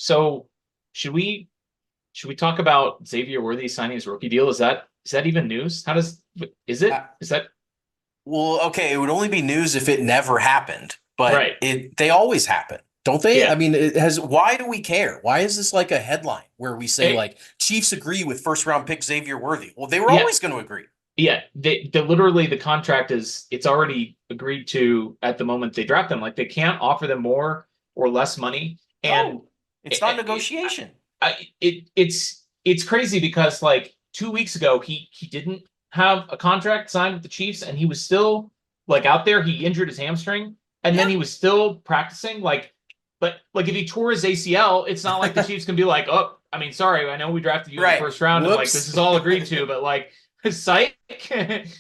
So should we should we talk about Xavier Worthy signing his rookie deal? Is that even news? How does is Uh, it? Is that well, okay, it would only be news if it never happened, but right? they always happen, don't they? Yeah. I mean, why do we care? Why is this like a headline where we say It, like Chiefs agree with first round pick Xavier Worthy? Well, they were yeah. always going to agree. Yeah. They literally the contract is it's already agreed to at the moment they draft them. Like they can't offer them more or less money. And No, it's not it, negotiation. it's crazy because like 2 weeks ago he didn't have a contract signed with the Chiefs and he was still like out there. He injured his hamstring and then Yeah. he was still practicing. But like if he tore his ACL, it's not like the Chiefs can be like, oh, I mean, sorry, I know we drafted you in the Right. first round and like this Whoops. is all agreed to, but like psych.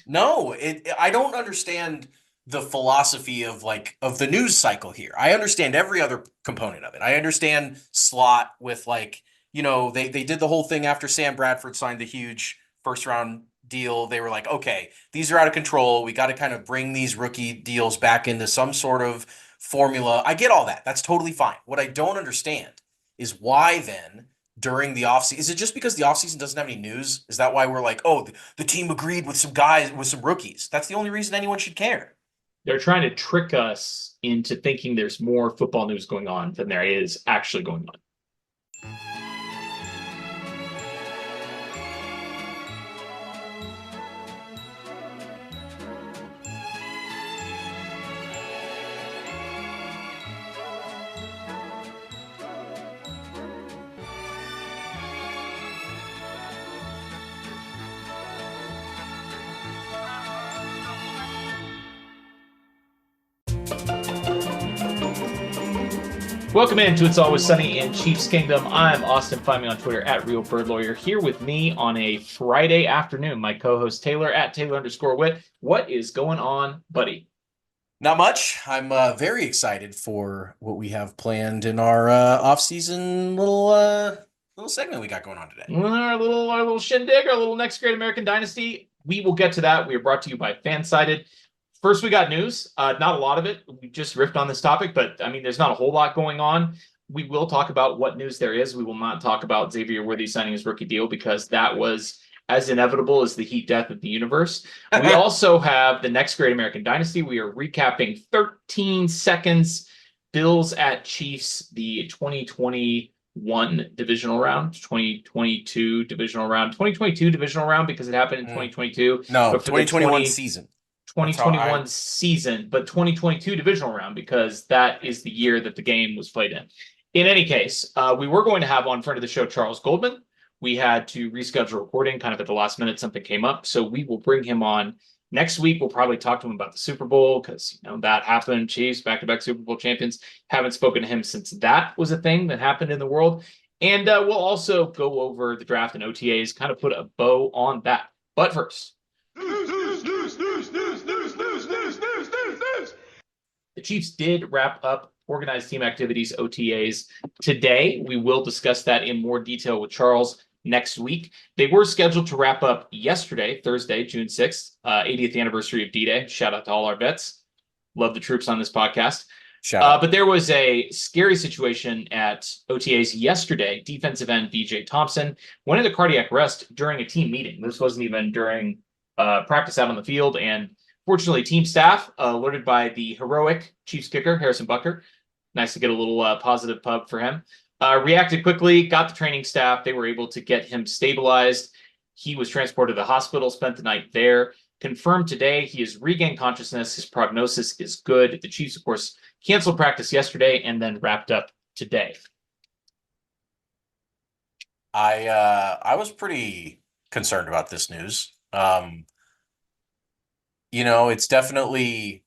No, I don't understand the philosophy of of the news cycle here. I understand every other component of it. I understand slot with they did the whole thing after Sam Bradford signed the huge first round deal. They were like, okay, these are out of control. We got to kind of bring these rookie deals back into some sort of formula. I get all that. That's totally fine. What I don't understand is why then during the offseason, is it just because the offseason doesn't have any news? Is that why we're like, oh, the team agreed with some guys, with some rookies? That's the only reason anyone should care. They're trying to trick us into thinking there's more football news going on than there is actually going on. Welcome into It's Always Sunny in Chiefs Kingdom. I'm Austin. Find me on Twitter at Real Bird Lawyer. Here with me on a Friday afternoon, my co-host Taylor at Taylor_Wit. What is going on, buddy? Not much. I'm very excited for what we have planned in our off-season little segment we got going on today. Our little shindig, our little next great American dynasty. We will get to that. We are brought to you by Fansided. First, we got news. Not a lot of it. We just riffed on this topic, but I mean, there's not a whole lot going on. We will talk about what news there is. We will not talk about Xavier Worthy signing his rookie deal because that was as inevitable as the heat death of the universe. We also have the next great American dynasty. We are recapping 13 seconds. Bills at Chiefs, the 2021 divisional round, 2022 divisional round, 2022 divisional round because it happened in Mm. 2022, No, but for the 2021 season. That's how 2021 season, but 2022 divisional round because that is the year that the game was played in. In any case, we were going to have on friend of the show Charles Goldman. We had to reschedule recording kind of at the last minute. Something came up, so we will bring him on next week. We'll probably talk to him about the Super Bowl because that happened. Chiefs back-to-back Super Bowl champions. Haven't spoken to him since that was a thing that happened in the world. And we'll also go over the draft and OTAs, kind of put a bow on that. But first, the Chiefs did wrap up organized team activities, OTAs, today. We will discuss that in more detail with Charles next week. They were scheduled to wrap up yesterday, Thursday, June 6th, 80th anniversary of D-Day. Shout out to all our vets. Love the troops on this podcast. Shout out. But there was a scary situation at OTAs yesterday. Defensive end BJ Thompson went into cardiac arrest during a team meeting. This wasn't even during practice out on the field. And fortunately, team staff, alerted by the heroic Chiefs kicker, Harrison Butker, nice to get a little positive pub for him, reacted quickly, got the training staff. They were able to get him stabilized. He was transported to the hospital, spent the night there. Confirmed today he has regained consciousness. His prognosis is good. The Chiefs, of course, canceled practice yesterday and then wrapped up today. I was pretty concerned about this news. It's definitely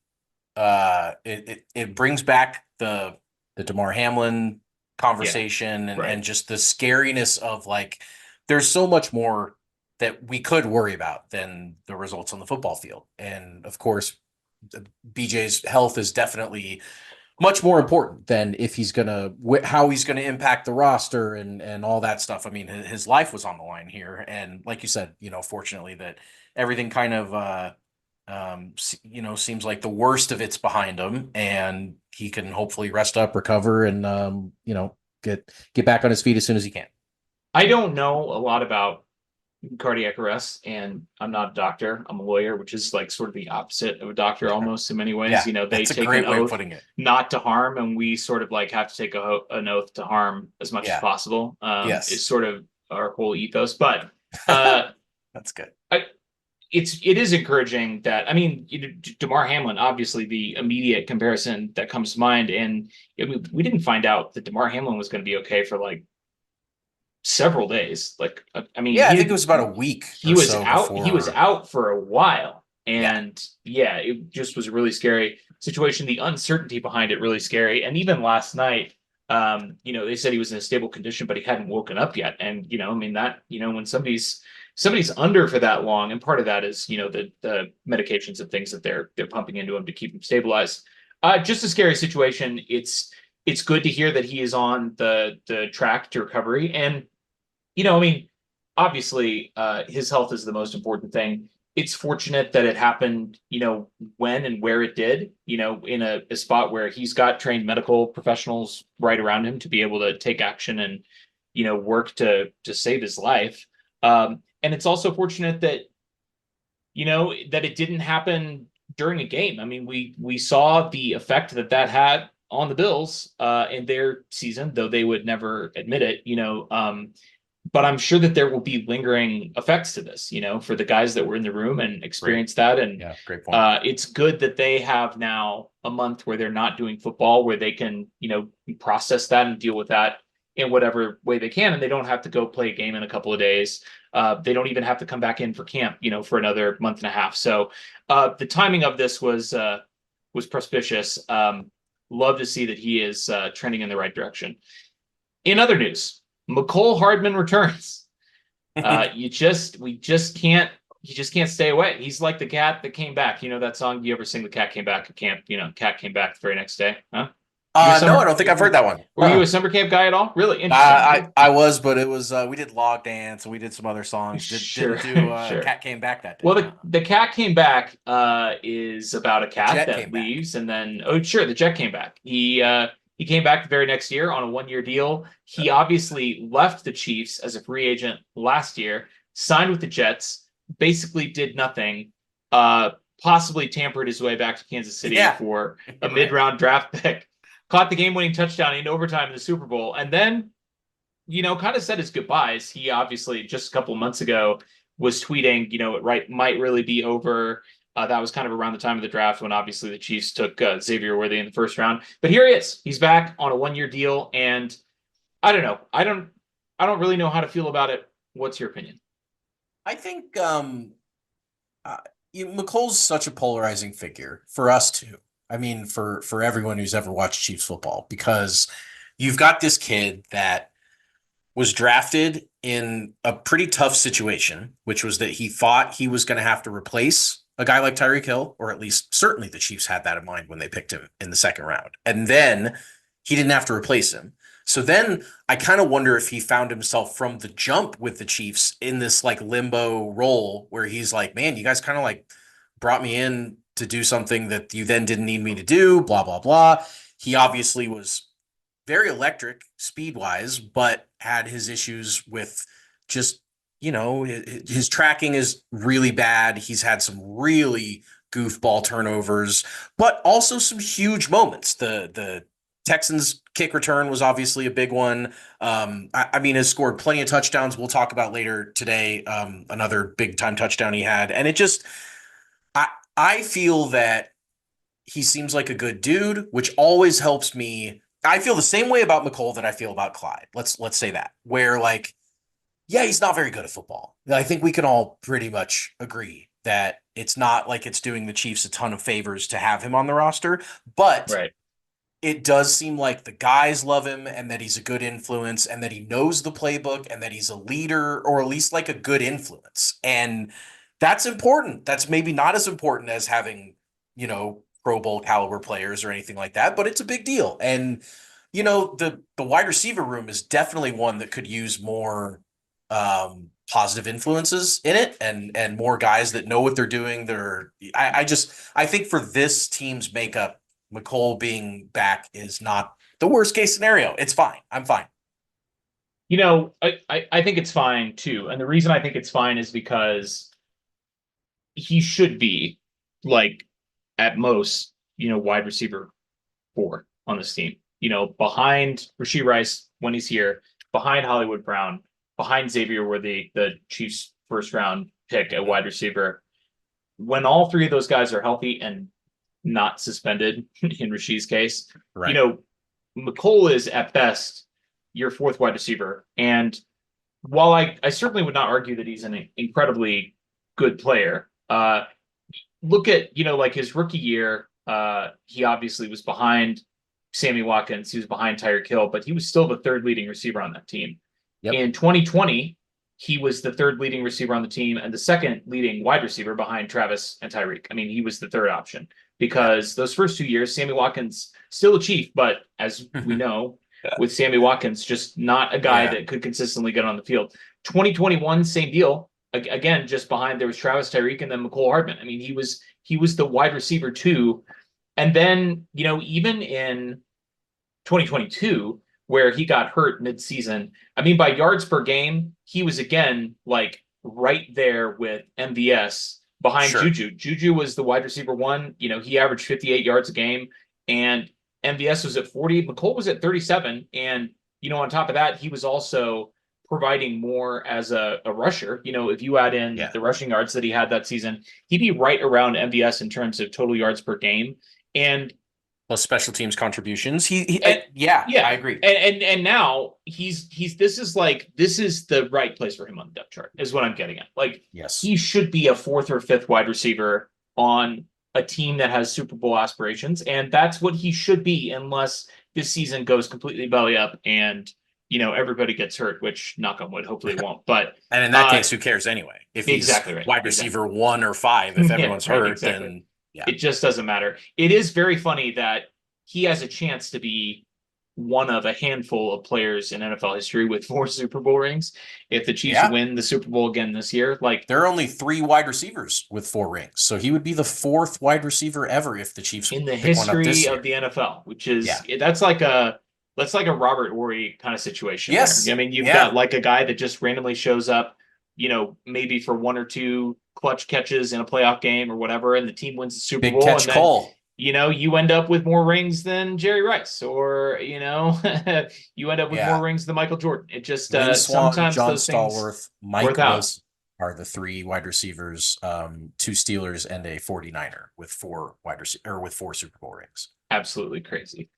it brings back the Damar Hamlin Yeah, conversation right. and just the scariness of like there's so much more that we could worry about than the results on the football field. And of course, BJ's health is definitely much more important than if he's gonna how he's gonna impact the roster and all that stuff. I mean, his life was on the line here, and like you said, fortunately that everything kind of seems like the worst of it's behind him, and he can hopefully rest up, recover, and get back on his feet as soon as he can. I don't know a lot about cardiac arrest, and I'm not a doctor. I'm a lawyer, which is like sort of the opposite of a doctor almost in many ways. Yeah, You know, they that's a take an great way of oath putting it. not to harm, and we sort of like have to take an oath to harm as much as Yeah. possible. Is Yes. sort of our whole ethos. But uh, That's good. it is encouraging that, I mean, Damar Hamlin, obviously the immediate comparison that comes to mind, and I mean, we didn't find out that Damar Hamlin was going to be okay for like several days. Like, I mean, Yeah, I think it was about a week or so he was before. out for a while, Yeah, and yeah, it just was a really scary situation. The uncertainty behind it really scary, and even last night. They said he was in a stable condition, but he hadn't woken up yet. And, I mean that, when somebody's under for that long, and part of that is, the medications and things that they're pumping into him to keep him stabilized. Just a scary situation. It's good to hear that he is on the track to recovery. And I mean, obviously, his health is the most important thing. It's fortunate that it happened, when and where it did, in a spot where he's got trained medical professionals right around him to be able to take action and, work to save his life. And it's also fortunate that, that it didn't happen during a game. I mean, we saw the effect that had on the Bills in their season, though they would never admit it. But I'm sure that there will be lingering effects to this, for the guys that were in the room and great. experienced that. And Yeah, great point. it's good that they have now a month where they're not doing football, where they can, process that and deal with that in whatever way they can. And they don't have to go play a game in a couple of days. They don't even have to come back in for camp, for another month and a half. So the timing of this was propitious. Love to see that he is trending in the right direction. In other news, McCole Hardman returns. We just can't. He just can't stay away. He's like the cat that came back. You know that song? Do you ever sing "The Cat Came Back" at camp? Cat came back the very next day. Huh? No, I don't think I've heard that one. Were you a summer camp guy at all? Really interesting. I was, but it was we did Log Dance and we did some other songs. Sure, Didn't do sure. Cat Came Back that day. Well, the cat came back is about a cat Jet that came back. leaves, and then the jet came back. He came back the very next year on a 1-year deal. He obviously left the Chiefs as a free agent last year, signed with the Jets, basically did nothing, possibly tampered his way back to Kansas City for a mid-round draft pick, caught the game-winning touchdown in overtime in the Super Bowl, and then, kind of said his goodbyes. He obviously just a couple of months ago was tweeting, it might really be over. That was kind of around the time of the draft when obviously the Chiefs took Xavier Worthy in the first round. But here he is. He's back on a 1-year deal, and I don't know. I don't really know how to feel about it. What's your opinion? I think McColl's such a polarizing figure for us too. I mean, for everyone who's ever watched Chiefs football, because you've got this kid that was drafted in a pretty tough situation, which was that he thought he was going to have to replace a guy like Tyreek Hill, or at least certainly the Chiefs had that in mind when they picked him in the second round. And then he didn't have to replace him. So then I kind of wonder if he found himself from the jump with the Chiefs in this like limbo role where he's like, man, you guys kind of like brought me in to do something that you then didn't need me to do, blah, blah, blah. He obviously was very electric speed wise, but had his issues with just, his tracking is really bad. He's had some really goofball turnovers, but also some huge moments. The Texans kick return was obviously a big one. I mean, has scored plenty of touchdowns. We'll talk about later today. Another big time touchdown he had. And it just, I feel that he seems like a good dude, which always helps me. I feel the same way about McColl that I feel about Clyde. Let's say that, where like, yeah, he's not very good at football. I think we can all pretty much agree that it's not like it's doing the Chiefs a ton of favors to have him on the roster, but Right. it does seem like the guys love him and that he's a good influence and that he knows the playbook and that he's a leader or at least like a good influence. And that's important. That's maybe not as important as having, Pro Bowl caliber players or anything like that, but it's a big deal. And, the wide receiver room is definitely one that could use more positive influences in it and more guys that know what they're doing. I think for this team's makeup, McColl being back is not the worst case scenario. It's fine. I'm fine. I think it's fine too. And the reason I think it's fine is because he should be like at most, wide receiver four on this team. Behind Rasheed Rice when he's here, behind Hollywood Brown, behind Xavier were the Chiefs first round pick at wide receiver. When all three of those guys are healthy and not suspended in Rasheed's case, Right. McCole is at best your fourth wide receiver. And while I certainly would not argue that he's an incredibly good player, look at, like his rookie year, he obviously was behind Sammy Watkins, he was behind Tyreek Hill, but he was still the third leading receiver on that team. Yep. In 2020, he was the third leading receiver on the team and the second leading wide receiver behind Travis and Tyreek. I mean, he was the third option because those first 2 years, Sammy Watkins still a Chief, but as we know, with Sammy Watkins, just not a guy that could consistently get on the field. 2021, same deal. Again, just behind there was Travis Tyreek and then McCole Hardman. I mean, he was the wide receiver too. And then, even in 2022, where he got hurt mid-season, I mean, by yards per game, he was again like right there with MVS behind Juju. Juju was the wide receiver one. He averaged 58 yards a game, and MVS was at 40. McCole was at 37. And, on top of that, he was also providing more as a rusher. If you add in the rushing yards that he had that season, he'd be right around MVS in terms of total yards per game. And plus special teams contributions. I agree. And now this is the right place for him on the depth chart, is what I'm getting at. Like, yes, he should be a fourth or fifth wide receiver on a team that has Super Bowl aspirations, and that's what he should be, unless this season goes completely belly up and everybody gets hurt, which knock on wood, hopefully it won't. But and in that case, who cares anyway? If he's exactly right, wide receiver 1 or 5, if everyone's hurt, then it just doesn't matter. It is very funny that he has a chance to be one of a handful of players in NFL history with 4 Super Bowl rings. If the Chiefs win the Super Bowl again this year, like, there are only 3 wide receivers with 4 rings, so he would be the 4th wide receiver ever if the Chiefs in the history of the NFL, which is that's like a Robert Horry kind of situation. Yes, there. I mean, you've got like a guy that just randomly shows up, maybe for 1 or 2 clutch catches in a playoff game or whatever, and the team wins the Super Big Bowl. Catch and then, Cole. You end up with more rings than Jerry Rice, or you end up with more rings than Michael Jordan. It just sometimes John those Stallworth, Mike work out. Wilson are the 3 wide receivers, 2 Steelers and a 49er with 4 with 4 Super Bowl rings. Absolutely crazy.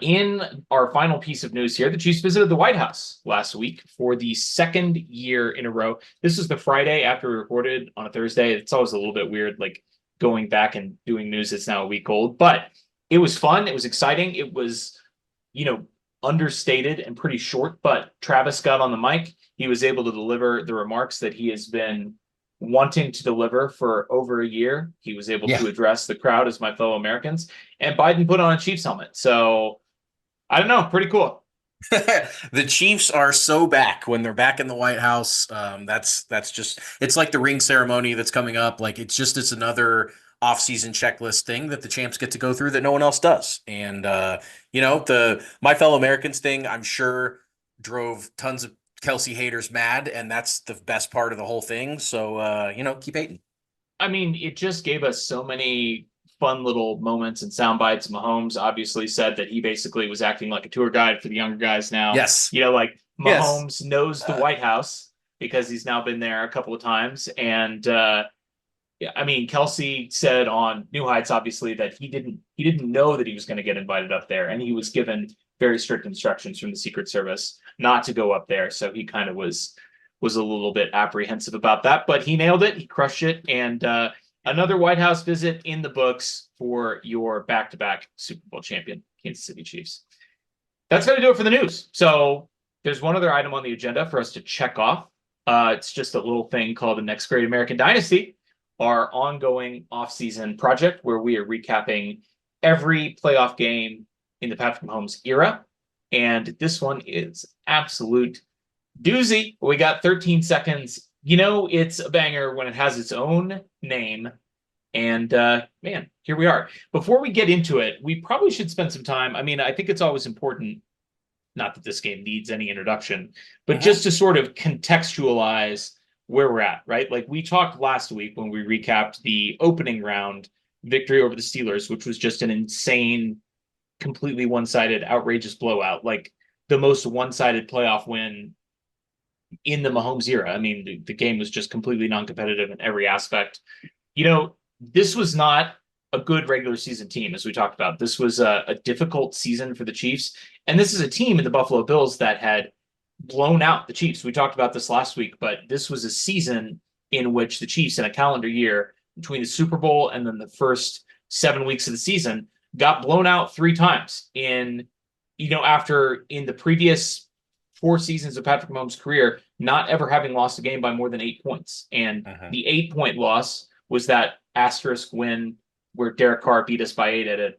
In our final piece of news here, the Chiefs visited the White House last week for the 2nd year in a row. This is the Friday after we recorded on a Thursday. It's always a little bit weird, like going back and doing news that's now a week old, but it was fun. It was exciting. It was, understated and pretty short, but Travis got on the mic. He was able to deliver the remarks that he has been wanting to deliver for over a year. He was able to address the crowd as my fellow Americans, and Biden put on a Chiefs helmet. So I don't know, pretty cool. The Chiefs are so back when they're back in the White House. That's just, it's like the ring ceremony that's coming up. Like, it's another off-season checklist thing that the champs get to go through that no one else does. And the my fellow Americans thing, I'm sure drove tons of Kelsey haters mad, and that's the best part of the whole thing. So keep hating. I mean, it just gave us so many fun little moments and sound bites. Mahomes obviously said that he basically was acting like a tour guide for the younger guys now. Yes. Like Mahomes knows the White House because he's now been there a couple of times. And I mean, Kelsey said on New Heights, obviously, that he didn't know that he was going to get invited up there. And he was given very strict instructions from the Secret Service not to go up there. So he kind of was a little bit apprehensive about that, but he nailed it. He crushed it. And another White House visit in the books for your back-to-back Super Bowl champion, Kansas City Chiefs. That's going to do it for the news. So there's one other item on the agenda for us to check off. It's just a little thing called the Next Great American Dynasty, our ongoing off-season project where we are recapping every playoff game in the Patrick Mahomes era. And this one is absolute doozy. We got 13 seconds. It's a banger when it has its own name. And man, here we are. Before we get into it, we probably should spend some time. I mean, I think it's always important not that this game needs any introduction, but just to sort of contextualize where we're at, right? Like we talked last week when we recapped the opening round victory over the Steelers, which was just an insane, completely one-sided, outrageous blowout, like the most one-sided playoff win in the Mahomes era. I mean, the game was just completely non-competitive in every aspect. This was not a good regular season team, as we talked about. This was a difficult season for the Chiefs. And this is a team in the Buffalo Bills that had blown out the Chiefs. We talked about this last week, but this was a season in which the Chiefs, in a calendar year, between the Super Bowl and then the first 7 weeks of the season, got blown out 3 times after in the previous 4 seasons of Patrick Mahomes' career, not ever having lost a game by more than 8 points. And the 8-point loss was that asterisk win where Derek Carr beat us by 8 at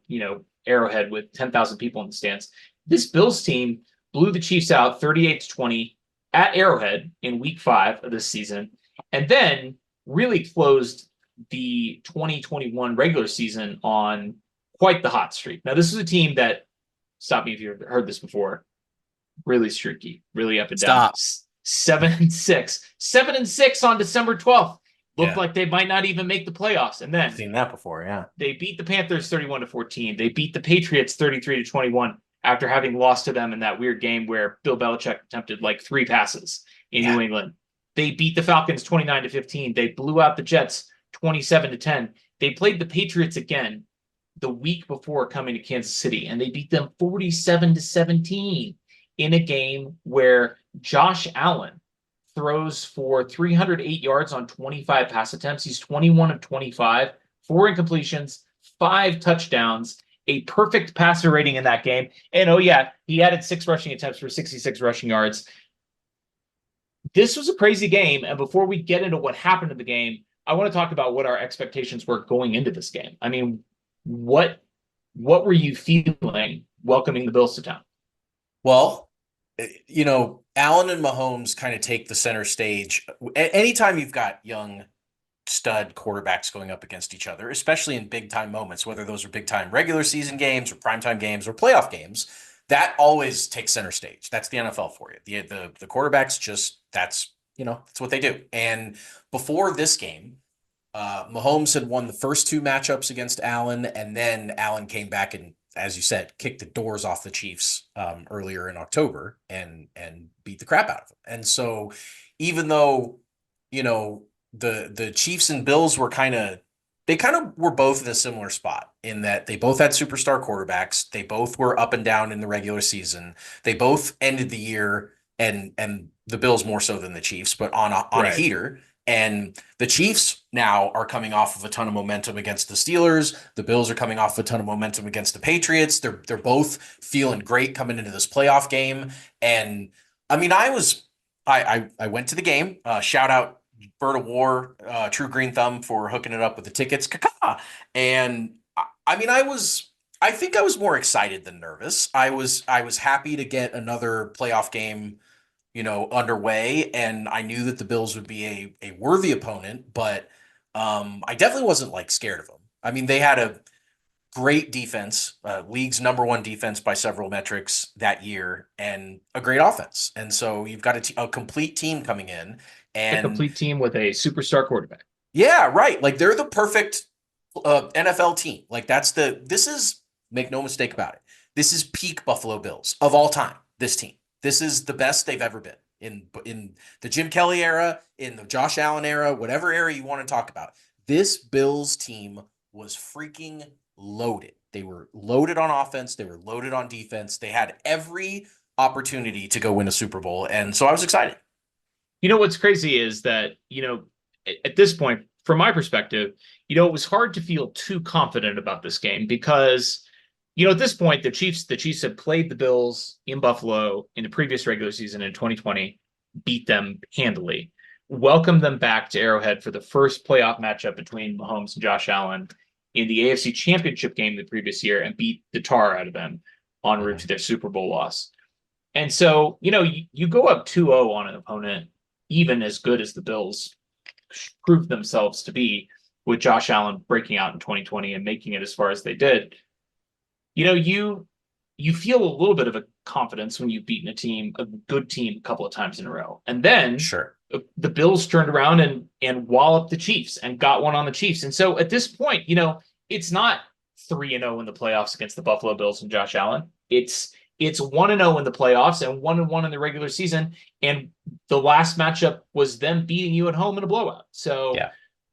Arrowhead with 10,000 people in the stands. This Bills team blew the Chiefs out 38-20 at Arrowhead in week 5 of this season, and then really closed the 2021 regular season on quite the hot streak. Now, this is a team that, stop me if you've heard this before, really streaky, really up and down. 7-6. 7-6 on December 12th. Looked like they might not even make the playoffs. And then I've seen that before, yeah. They beat the Panthers 31-14. They beat the Patriots 33-21 after having lost to them in that weird game where Bill Belichick attempted like 3 passes in New England. They beat the Falcons 29-15. They blew out the Jets 27-10. They played the Patriots again the week before coming to Kansas City, and they beat them 47-17 in a game where Josh Allen throws for 308 yards on 25 pass attempts. He's 21 of 25, 4 incompletions, 5 touchdowns, a perfect passer rating in that game. And he added 6 rushing attempts for 66 rushing yards. This was a crazy game. And before we get into what happened in the game, I want to talk about what our expectations were going into this game. I mean, what were you feeling welcoming the Bills to town? Well, Allen and Mahomes kind of take the center stage. Anytime you've got young stud quarterbacks going up against each other, especially in big time moments, whether those are big time regular season games or primetime games or playoff games, that always takes center stage. That's the NFL for you. The quarterbacks that's what they do. And before this game, Mahomes had won the first 2 matchups against Allen, and then Allen came back and, as you said, kicked the doors off the Chiefs earlier in October and beat the crap out of them. And so even though, the Chiefs and Bills were they were both in a similar spot in that they both had superstar quarterbacks. They both were up and down in the regular season. They both ended the year, and the Bills more so than the Chiefs, but on a heater. And the Chiefs now are coming off of a ton of momentum against the Steelers. The Bills are coming off a ton of momentum against the Patriots. They're both feeling great coming into this playoff game. And I mean, I went to the game. Shout out Bird of War, True Green Thumb for hooking it up with the tickets. Caca. And I think I was more excited than nervous. I was happy to get another playoff game underway, and I knew that the Bills would be a worthy opponent, but I definitely wasn't scared of them. I mean, they had a great defense, league's #1 defense by several metrics that year, and a great offense. And so you've got a complete team coming in, and a complete team with a superstar quarterback. Yeah, right. They're the perfect NFL team. This is, make no mistake about it, this is peak Buffalo Bills of all time. This team. This is the best they've ever been in the Jim Kelly era, in the Josh Allen era, whatever era you want to talk about. This Bills team was freaking loaded. They were loaded on offense. They were loaded on defense. They had every opportunity to go win a Super Bowl. And so I was excited. What's crazy is that, at this point, from my perspective, it was hard to feel too confident about this game because at this point, the Chiefs had played the Bills in Buffalo in the previous regular season in 2020, beat them handily, welcomed them back to Arrowhead for the first playoff matchup between Mahomes and Josh Allen in the AFC Championship game the previous year, and beat the tar out of them en route to their Super Bowl loss. And so, you go up 2-0 on an opponent, even as good as the Bills proved themselves to be, with Josh Allen breaking out in 2020 and making it as far as they did. You feel a little bit of confidence when you've beaten a good team, a couple of times in a row. And then Sure. the Bills turned around and walloped the Chiefs and got one on the Chiefs. And so at this point, it's not 3-0 in the playoffs against the Buffalo Bills and Josh Allen. It's 1-0 in the playoffs and 1-1 in the regular season. And the last matchup was them beating you at home in a blowout. So Yeah.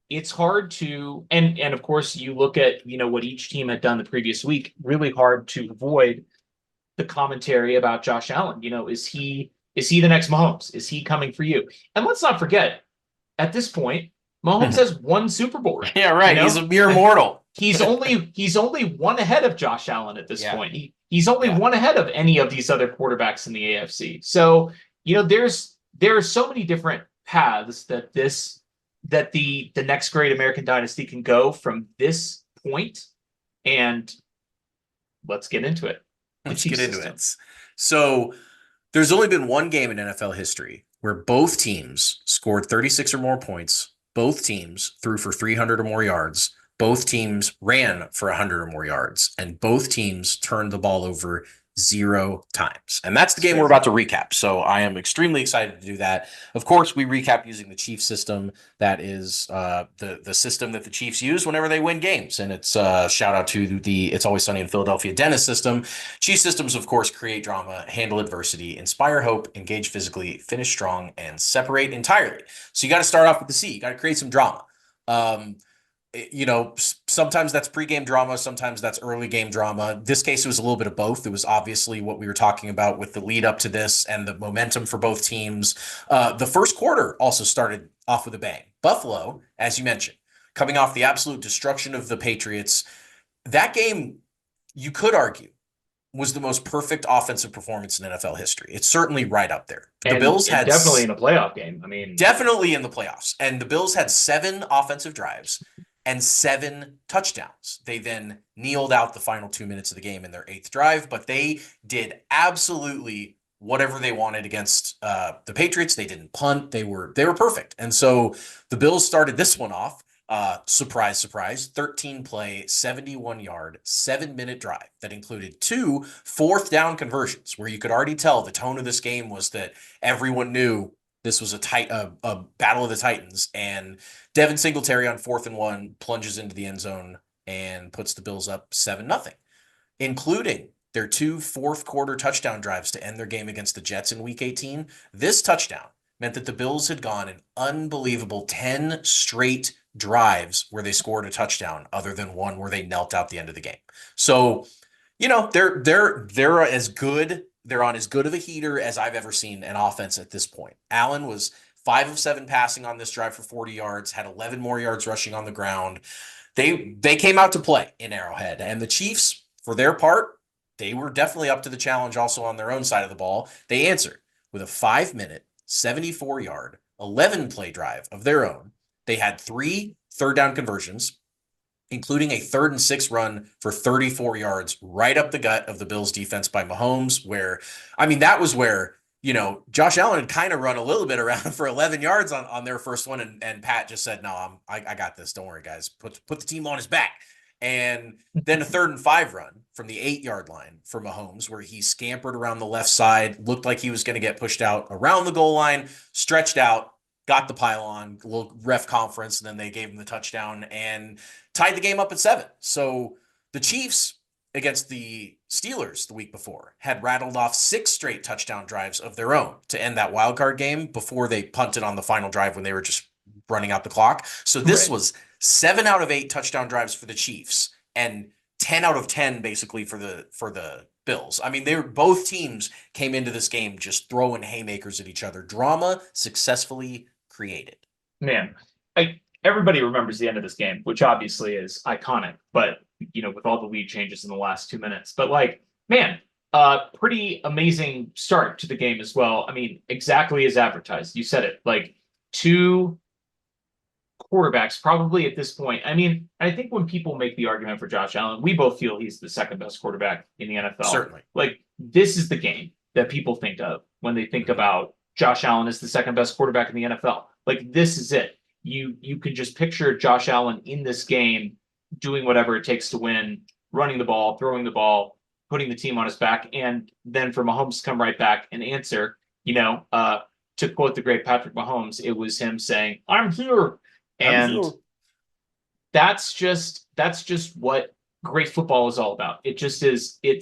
it's hard to, and of course you look at, what each team had done the previous week, really hard to avoid the commentary about Josh Allen. Is he the next Mahomes? Is he coming for you? And let's not forget, at this point, Mahomes has one Super Bowl ring. Yeah, right. He's a mere mortal. He's only one ahead of Josh Allen at this point. He's only Yeah. one ahead of any of these other quarterbacks in the AFC. So, there are so many different paths that the next great American dynasty can go from this point. And let's get into it. Let's get into it. So there's only been one game in NFL history where both teams scored 36 or more points. Both teams threw for 300 or more yards. Both teams ran for 100 or more yards. And both teams turned the ball over 0 times. And that's the game we're about to recap. So I am extremely excited to do that. Of course, we recap using the Chiefs system. That is the system that the Chiefs use whenever they win games. And it's shout out to the It's Always Sunny in Philadelphia Dennis system. Chiefs systems, of course, create drama, handle adversity, inspire hope, engage physically, finish strong, and separate entirely. So you got to start off with the C. You got to create some drama. Sometimes that's pregame drama, sometimes that's early game drama. This case, it was a little bit of both. It was obviously what we were talking about with the lead up to this and the momentum for both teams. The first quarter also started off with a bang. Buffalo, as you mentioned, coming off the absolute destruction of the Patriots. That game, you could argue, was the most perfect offensive performance in NFL history. It's certainly right up there. The Bills had definitely in a playoff game. Definitely in the playoffs. And the Bills had 7 offensive drives and 7 touchdowns. They then kneeled out the final 2 minutes of the game in their 8th drive, but they did absolutely whatever they wanted against the Patriots. They didn't punt. They were perfect. And so the Bills started this one off. Surprise, surprise, 13-play, 71-yard, 7-minute drive that included 2 fourth-down conversions, where you could already tell the tone of this game was that everyone knew this was a battle of the Titans. And Devin Singletary on 4th and 1 plunges into the end zone and puts the Bills up 7-0, including their 2 fourth-quarter touchdown drives to end their game against the Jets in Week 18. This touchdown meant that the Bills had gone an unbelievable 10 straight drives where they scored a touchdown, other than one where they knelt out the end of the game. So, they're as good. They're on as good of a heater as I've ever seen an offense at this point. Allen was 5 of 7 passing on this drive for 40 yards, had 11 more yards rushing on the ground. They came out to play in Arrowhead, and the Chiefs, for their part, they were definitely up to the challenge also on their own side of the ball. They answered with a 5-minute, 74-yard, 11-play drive of their own. They had 3 third-down conversions, including a 3rd and 6 run for 34 yards right up the gut of the Bills defense by Mahomes, that was where, Josh Allen had kind of run a little bit around for 11 yards on their first one. And Pat just said, no, I got this. Don't worry, guys. Put the team on his back. And then a 3rd and 5 run from the 8-yard line for Mahomes, where he scampered around the left side, looked like he was going to get pushed out around the goal line, stretched out, got the pylon, a little ref conference, and then they gave him the touchdown and tied the game up at 7. So the Chiefs against the Steelers the week before had rattled off 6 straight touchdown drives of their own to end that wild card game before they punted on the final drive when they were just running out the clock. So this was 7 out of 8 touchdown drives for the Chiefs and 10 out of 10 basically for the Bills. Both teams came into this game just throwing haymakers at each other. Drama successfully created. Man, everybody remembers the end of this game, which obviously is iconic, but with all the lead changes in the last 2 minutes. But pretty amazing start to the game as well. Exactly as advertised. You said it, 2 quarterbacks probably at this point. I think when people make the argument for Josh Allen, we both feel he's the second best quarterback in the NFL. Certainly. This is the game that people think of when they think about Josh Allen as the second best quarterback in the NFL. This is it. You could just picture Josh Allen in this game doing whatever it takes to win, running the ball, throwing the ball, putting the team on his back, and then for Mahomes to come right back and answer, to quote the great Patrick Mahomes, it was him saying, "I'm here," I'm and here. that's just what great football is all about. It just is. Yeah.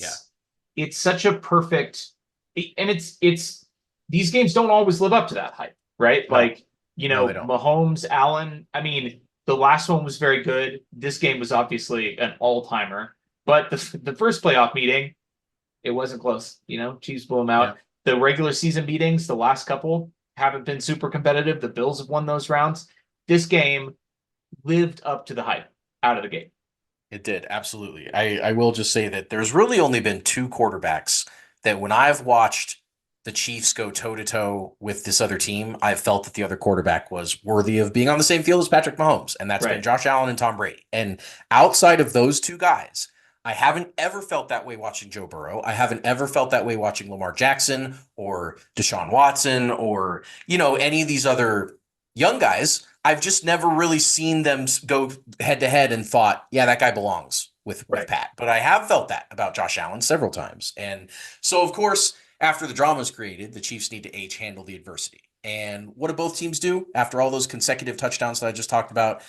It's such a perfect, and it's these games don't always live up to that hype, right? No, Like, no, they don't. Mahomes, Allen. I mean, the last one was very good. This game was obviously an all-timer, but the first playoff meeting, it wasn't close. Chiefs blew them Yeah. out. The regular season meetings, the last couple, haven't been super competitive. The Bills have won those rounds. This game lived up to the hype out of the gate. It did, absolutely. I will just say that there's really only been two quarterbacks that when I've watched the Chiefs go toe to toe with this other team, I've felt that the other quarterback was worthy of being on the same field as Patrick Mahomes, and that's been Right. Josh Allen and Tom Brady. And outside of those two guys, I haven't ever felt that way watching Joe Burrow. I haven't ever felt that way watching Lamar Jackson or Deshaun Watson or, any of these other young guys. I've just never really seen them go head to head and thought, yeah, that guy belongs with Right. Pat. But I have felt that about Josh Allen several times. And so, of course, after the drama is created, the Chiefs need to handle the adversity. And what do both teams do after all those consecutive touchdowns that I just talked about?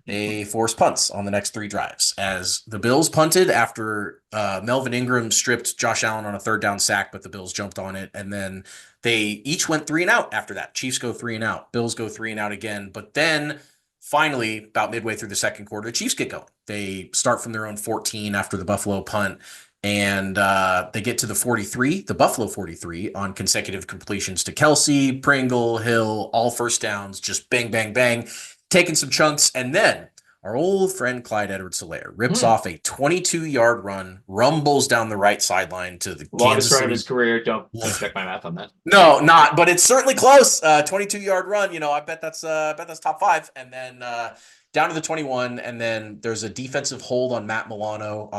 They forced punts on the next three drives. As the Bills punted after Melvin Ingram stripped Josh Allen on a third down sack, but the Bills jumped on it. And then they each went 3 and out after that. Chiefs go 3 and out. Bills go 3 and out again. But then finally, about midway through the second quarter, the Chiefs get going. They start from their own 14 after the Buffalo punt. And they get to the Buffalo 43 on consecutive completions to Kelsey, Pringle, Hill, all first downs, just bang, bang, bang, taking some chunks. And then our old friend Clyde Edwards-Helaire rips off a 22-yard run, rumbles down the right sideline to the Longest Kansas run of City. his career. Don't check my math on that. No, not, but it's certainly close. 22-yard run. I bet that's top 5. And then down to the 21, and then there's a defensive hold on Matt Milano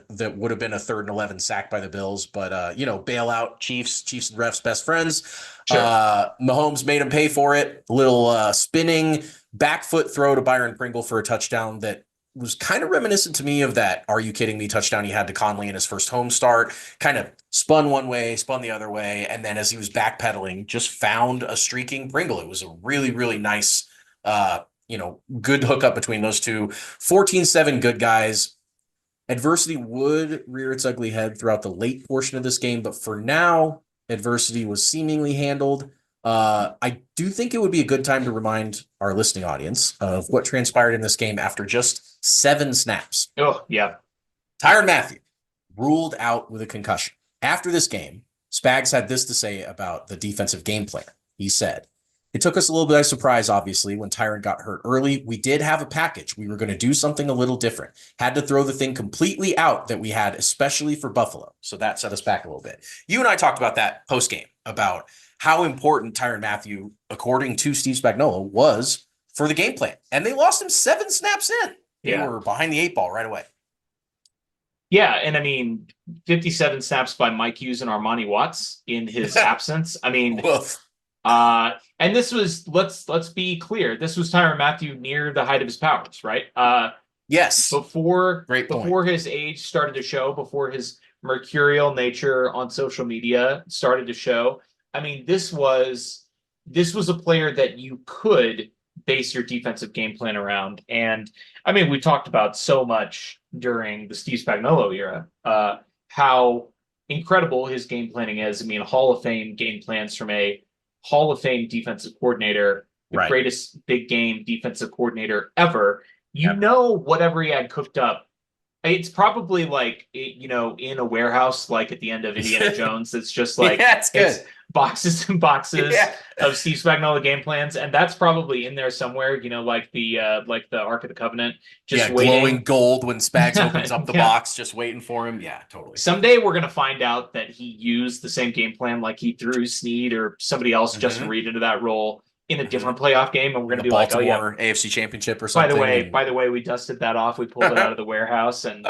that would have been a 3rd and 11 sack by the Bills, but bailout. Chiefs and refs best friends. Sure. Mahomes made him pay for it. Little spinning back foot throw to Byron Pringle for a touchdown that was kind of reminiscent to me of that "Are you kidding me" touchdown he had to Conley in his first home start. Kind of spun one way, spun the other way, and then as he was backpedaling, just found a streaking Pringle. It was a really, really nice, good hookup between those two. 14-7 good guys. Adversity would rear its ugly head throughout the late portion of this game, but for now, adversity was seemingly handled. I do think it would be a good time to remind our listening audience of what transpired in this game after just 7 snaps. Oh, yeah. Tyrann Mathieu ruled out with a concussion. After this game, Spags had this to say about the defensive game plan. He said, "It took us a little bit of surprise, obviously, when Tyrann got hurt early. We did have a package. We were going to do something a little different. Had to throw the thing completely out that we had, especially for Buffalo." So that set us back a little bit. You and I talked about that post-game, about how important Tyrann Mathieu, according to Steve Spagnuolo, was for the game plan. And they lost him 7 snaps in. They were behind the 8 ball right away. Yeah, and I mean, 57 snaps by Mike Hughes and Armani Watts in his absence. I mean, and this was, let's be clear, this was Tyrann Mathieu near the height of his powers, right? Yes. Before Before his age started to show, before his mercurial nature on social media started to show. I mean, this was a player that you could base your defensive game plan around. And I mean, we talked about so much during the Steve Spagnuolo era, how incredible his game planning is. I mean, Hall of Fame game plans from a Hall of Fame defensive coordinator, the greatest big game defensive coordinator ever. Whatever he had cooked up, it's probably like, in a warehouse, like at the end of Indiana Jones. It's just like, it's boxes and boxes of Steve Spagnuolo game plans. And that's probably in there somewhere, like the Ark of the Covenant, just waiting. Glowing gold when Spags opens up the box, just waiting for him. Yeah, totally. Someday we're going to find out that he used the same game plan, like he threw Snead or somebody else, Justin Reed, into that role in a different playoff game, and we're going to be Baltimore, like, "Oh yeah, AFC Championship or something." By the way, we dusted that off. We pulled it out of the warehouse, and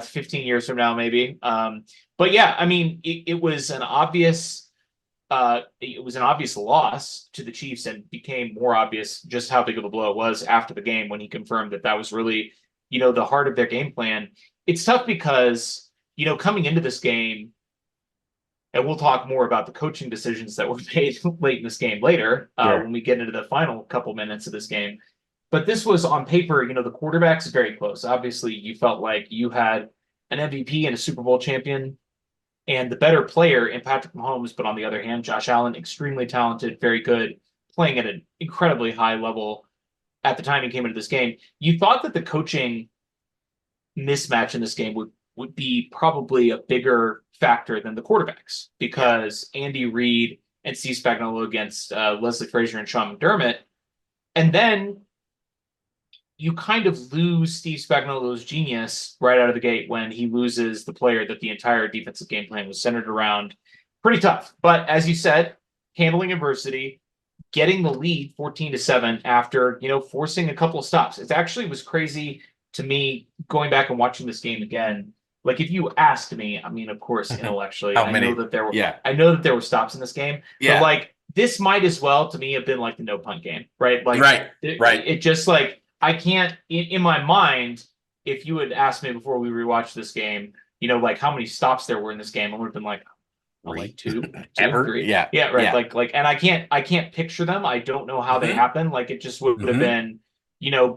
15 years from now, maybe. But yeah, I mean, it was an obvious loss to the Chiefs, and became more obvious just how big of a blow it was after the game when he confirmed that was really, the heart of their game plan. It's tough because coming into this game, and we'll talk more about the coaching decisions that were made late in this game later Sure. when we get into the final couple minutes of this game. But this was on paper, the quarterback's very close. Obviously, you felt like you had an MVP and a Super Bowl champion and the better player in Patrick Mahomes. But on the other hand, Josh Allen, extremely talented, very good, playing at an incredibly high level at the time he came into this game. You thought that the coaching mismatch in this game would be probably a bigger factor than the quarterbacks because Andy Reid and Steve Spagnuolo against Leslie Frazier and Sean McDermott. And then you kind of lose Steve Spagnuolo's genius right out of the gate when he loses the player that the entire defensive game plan was centered around. Pretty tough. But as you said, handling adversity, getting the lead 14-7 after, forcing a couple of stops. It actually was crazy to me going back and watching this game again. Like if you asked me, I mean, of course, intellectually, How I many? know that there were Yeah. I know that there were stops in this game, but Yeah. like this might as well to me have been like the no punt game, right? Like Right. it just like I can't in my mind, if you had asked me before we rewatched this game, like how many stops there were in this game, I would have been like, like two, Ever? three. Yeah. Yeah, right. Yeah. Like, and I can't picture them. I don't know how they Mm-hmm. happen. Like, it just would have Mm-hmm. been,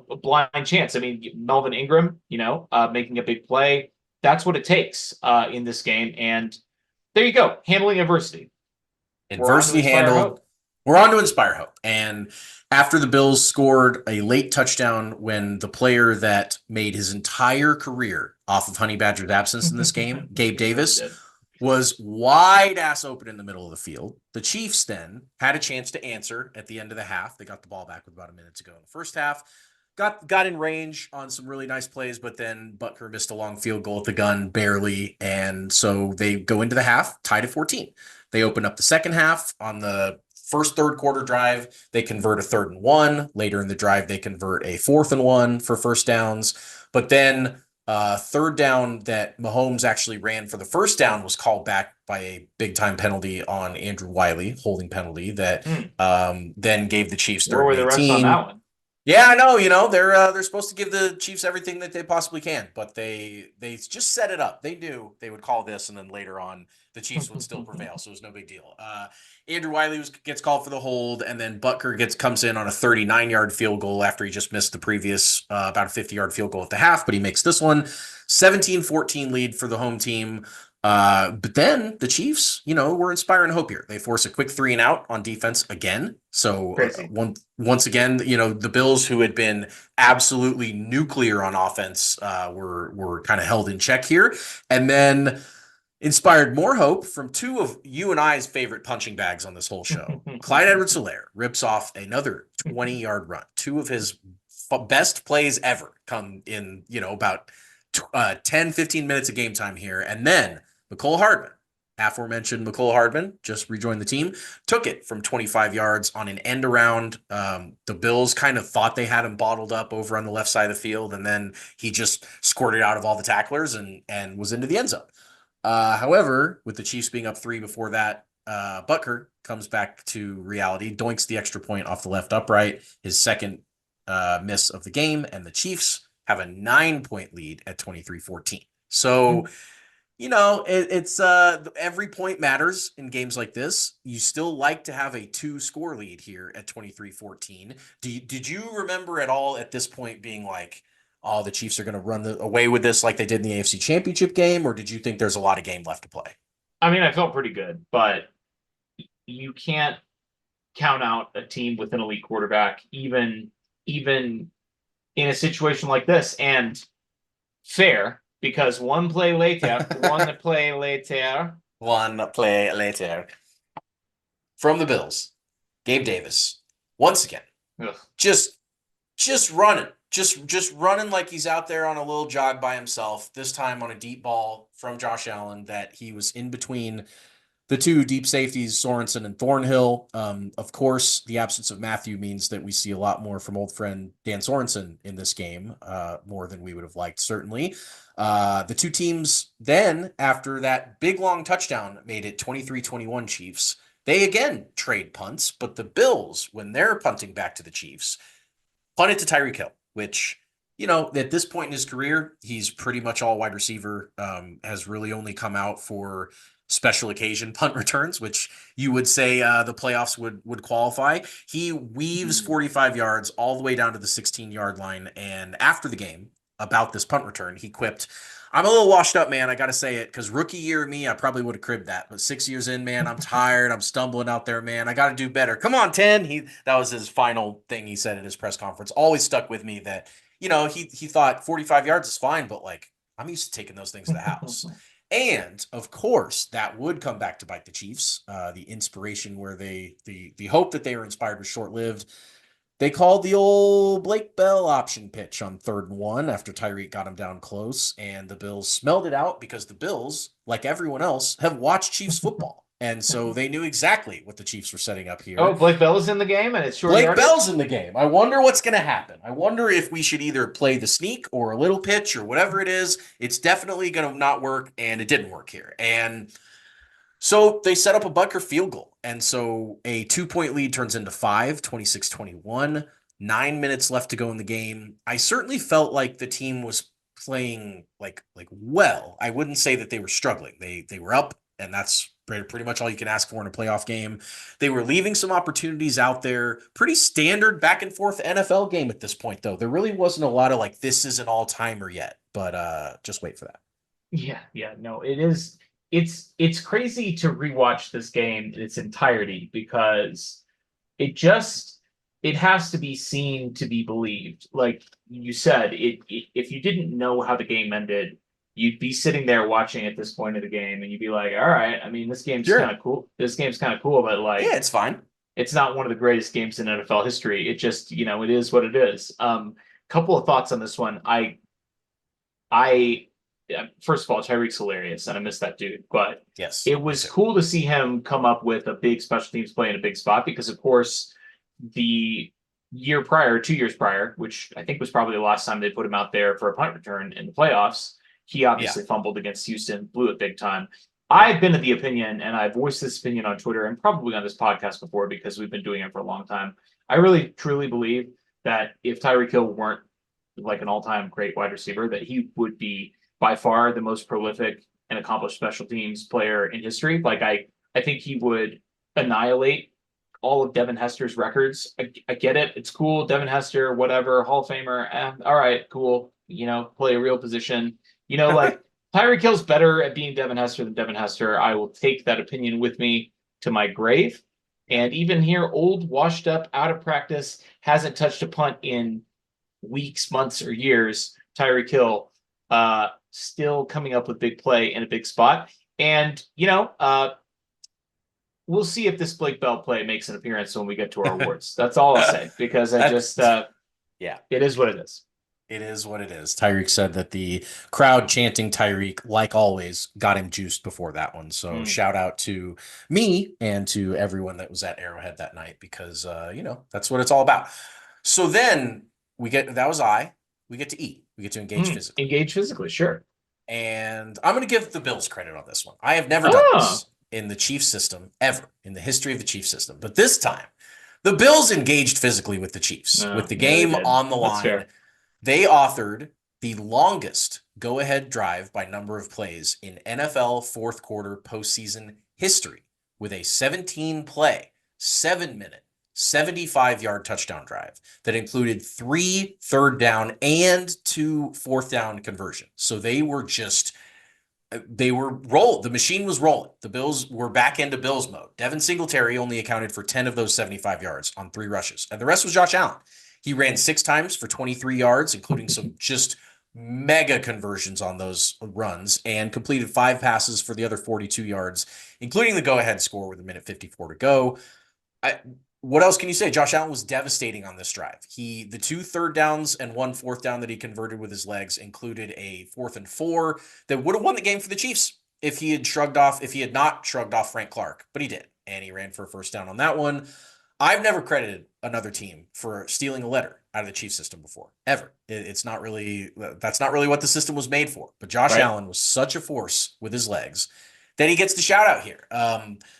a blind chance. I mean, Melvin Ingram, making a big play. That's what it takes in this game. And there you go, handling adversity. We're on to Adversity Inspire handled. Hope. We're on to Inspire Hope. And after the Bills scored a late touchdown when the player that made his entire career off of Honey Badger's absence in this game, Gabe He really Davis, did. was wide ass open in the middle of the field. The Chiefs then had a chance to answer at the end of the half. They got the ball back with about a minute to go in the first half. Got in range on some really nice plays, but then Butker missed a long field goal at the gun, barely. And so they go into the half, tied at 14. They open up the second half on the first third quarter drive. They convert a 3rd and 1. Later in the drive, they convert a 4th and 1 for first downs. But then third down that Mahomes actually ran for the first down was called back by a big time penalty on Andrew Wiley, holding penalty that then gave the Chiefs Where 3rd were and the refs on 18. that one? Yeah, I know. They're supposed to give the Chiefs everything that they possibly can, but they just set it up. They knew they would call this, and then later on the Chiefs would still prevail, so it was no big deal. Andrew Wiley gets called for the hold, and then Butker comes in on a 39-yard field goal after he just missed the previous about a 50-yard field goal at the half, but he makes this one 17-14 lead for the home team. But then the Chiefs, were inspiring hope here. They force a quick 3 and out on defense again. So once again, the Bills, who had been absolutely nuclear on offense, were kind of held in check here, and then inspired more hope from two of you and I's favorite punching bags on this whole show. Clyde Edwards-Helaire rips off another 20-yard run. Two of his best plays ever come in, about 10, 15 minutes of game time here. And then Mecole Hardman, aforementioned Mecole Hardman, just rejoined the team, took it from 25 yards on an end around. The Bills kind of thought they had him bottled up over on the left side of the field, and then he just squirted out of all the tacklers and was into the end zone. However, with the Chiefs being up 3 before that, Butker comes back to reality, doinks the extra point off the left upright, his second miss of the game, and the Chiefs have a 9-point lead at 23-14. So, it's every point matters in games like this. You still like to have a 2-score lead here at 23-14. Did you remember at all at this point being like, oh, the Chiefs are going to run away with this like they did in the AFC Championship game, or did you think there's a lot of game left to play? I mean, I felt pretty good, but you can't count out a team with an elite quarterback, even in a situation like this. And fair, because one play later, One play later. From the Bills, Gabe Davis, once again, ugh. just running. Just running like he's out there on a little jog by himself, this time on a deep ball from Josh Allen that he was in between the two deep safeties, Sorensen and Thornhill. Of course, the absence of Matthew means that we see a lot more from old friend Dan Sorensen in this game, more than we would have liked, certainly. The two teams then, after that big, long touchdown, made it 23-21 Chiefs. They again trade punts, but the Bills, when they're punting back to the Chiefs, punt it to Tyreek Hill, which at this point in his career, he's pretty much all wide receiver. Has really only come out for special occasion punt returns, which you would say the playoffs would qualify. He weaves 45 yards all the way down to the 16-yard line, and after the game about this punt return, he quipped, "I'm a little washed up, man. I got to say it, because rookie year me, I probably would have cribbed that. But 6 years in, man, I'm tired. I'm stumbling out there, man. I got to do better. Come on, 10." That was his final thing he said at his press conference. Always stuck with me that he thought 45 yards is fine, but like I'm used to taking those things to the house. And of course, that would come back to bite the Chiefs. The inspiration where the hope that they were inspired was short lived. They called the old Blake Bell option pitch on 3rd and 1 after Tyreek got him down close, and the Bills smelled it out because the Bills, like everyone else, have watched Chiefs football. And so they knew exactly what the Chiefs were setting up here. Oh, Blake Bell is in the game, and it's short Blake yardage? Bell's in the game. I wonder what's going to happen. I wonder if we should either play the sneak or a little pitch or whatever it is. It's definitely going to not work, and it didn't work here. And so they set up a Butker field goal. And so a 2-point lead turns into 5, 26-21. 9 minutes left to go in the game. I certainly felt like the team was playing like well. I wouldn't say that they were struggling. They were up, and that's pretty much all you can ask for in a playoff game. They were leaving some opportunities out there. Pretty standard back and forth NFL game at this point, though. There really wasn't a lot of like, this is an all-timer yet, but just wait for that. Yeah, no, it is. It's crazy to rewatch this game in its entirety because it has to be seen to be believed. Like you said, if you didn't know how the game ended, you'd be sitting there watching at this point of the game, and you'd be like, "All right, I mean, this game's Sure. kind of cool. This game's kind of cool, but like, Yeah, it's fine. it's not one of the greatest games in NFL history. It just, it is what it is." Couple of thoughts on this one. Yeah, first of all, Tyreek's hilarious, and I miss that dude. But Yes. it was cool to see him come up with a big special teams play in a big spot because, of course, the year prior, 2 years prior, which I think was probably the last time they put him out there for a punt return in the playoffs, he obviously fumbled against Houston, blew it big time. I've been of the opinion, and I've voiced this opinion on Twitter and probably on this podcast before because we've been doing it for a long time. I really, truly believe that if Tyreek Hill weren't like an all-time great wide receiver, that he would be by far the most prolific and accomplished special teams player in history. Like I think he would annihilate all of Devin Hester's records. I get it. It's cool. Devin Hester, whatever, Hall of Famer. All right, cool. Play a real position. Like Tyreek Hill's better at being Devin Hester than Devin Hester. I will take that opinion with me to my grave. And even here, old, washed up, out of practice, hasn't touched a punt in weeks, months, or years. Tyreek Hill, still coming up with big play in a big spot. And, we'll see if this Blake Bell play makes an appearance when we get to our awards. That's all I'll say, because I just, yeah, it is what it is. It is what it is. Tyreek said that the crowd chanting Tyreek, like always, got him juiced before that one. So shout out to me and to everyone that was at Arrowhead that night because, that's what it's all about. So then we get to eat. We get to engage physically. Engage physically, sure. And I'm going to give the Bills credit on this one. I have never done this in the Chiefs system ever in the history of the Chiefs system. But this time, the Bills engaged physically with the Chiefs with the game on the line. They authored the longest go-ahead drive by number of plays in NFL fourth quarter postseason history with a 17-play, 7-minute, 75-yard touchdown drive that included 3 third down and 2 fourth down conversions. So they were rolled. The machine was rolling. The Bills were back into Bills mode. Devin Singletary only accounted for 10 of those 75 yards on 3 rushes, and the rest was Josh Allen. He ran 6 times for 23 yards, including some just mega conversions on those runs, and completed 5 passes for the other 42 yards, including the go-ahead score with 1:54 to go. What else can you say? Josh Allen was devastating on this drive. The 2 third downs and 1 fourth down that he converted with his legs included a 4th and 4 that would have won the game for the Chiefs if he had not shrugged off Frank Clark, but he did, and he ran for a first down on that one. I've never credited another team for stealing a letter out of the Chiefs system before, ever. That's not really what the system was made for. But Josh Allen was such a force with his legs that he gets the shout out here.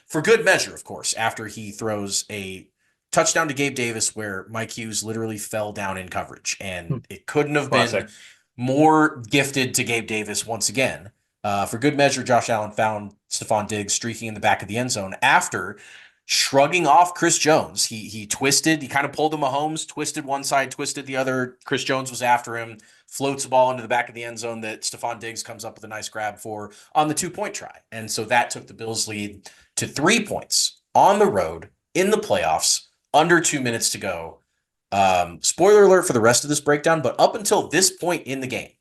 For good measure, of course, after he throws a touchdown to Gabe Davis where Mike Hughes literally fell down in coverage, and Hmm. it couldn't have been Classic. more gifted to Gabe Davis once again. For good measure, Josh Allen found Stephon Diggs streaking in the back of the end zone after shrugging off Chris Jones. He twisted, he kind of pulled him Mahomes, twisted one side, twisted the other. Chris Jones was after him, floats a ball into the back of the end zone that Stephon Diggs comes up with a nice grab for on the 2-point try. And so that took the Bills' lead to 3 points on the road in the playoffs, under 2 minutes to go. Spoiler alert for the rest of this breakdown, but up until this point in the game,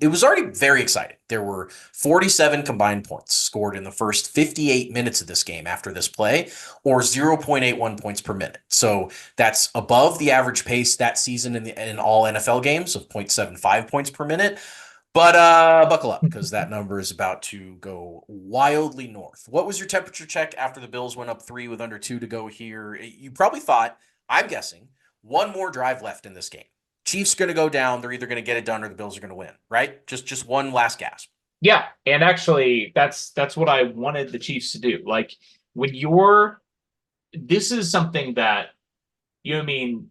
it was already very exciting. There were 47 combined points scored in the first 58 minutes of this game after this play, or 0.81 points per minute. So that's above the average pace that season in all NFL games of 0.75 points per minute. But buckle up, because that number is about to go wildly north. What was your temperature check after the Bills went up 3 with under 2 to go here? You probably thought, I'm guessing, one more drive left in this game. Chiefs going to go down. They're either going to get it done or the Bills are going to win, right? Just one last gasp. Yeah, and actually, that's what I wanted the Chiefs to do. Like when you're, this is something that you know what I mean.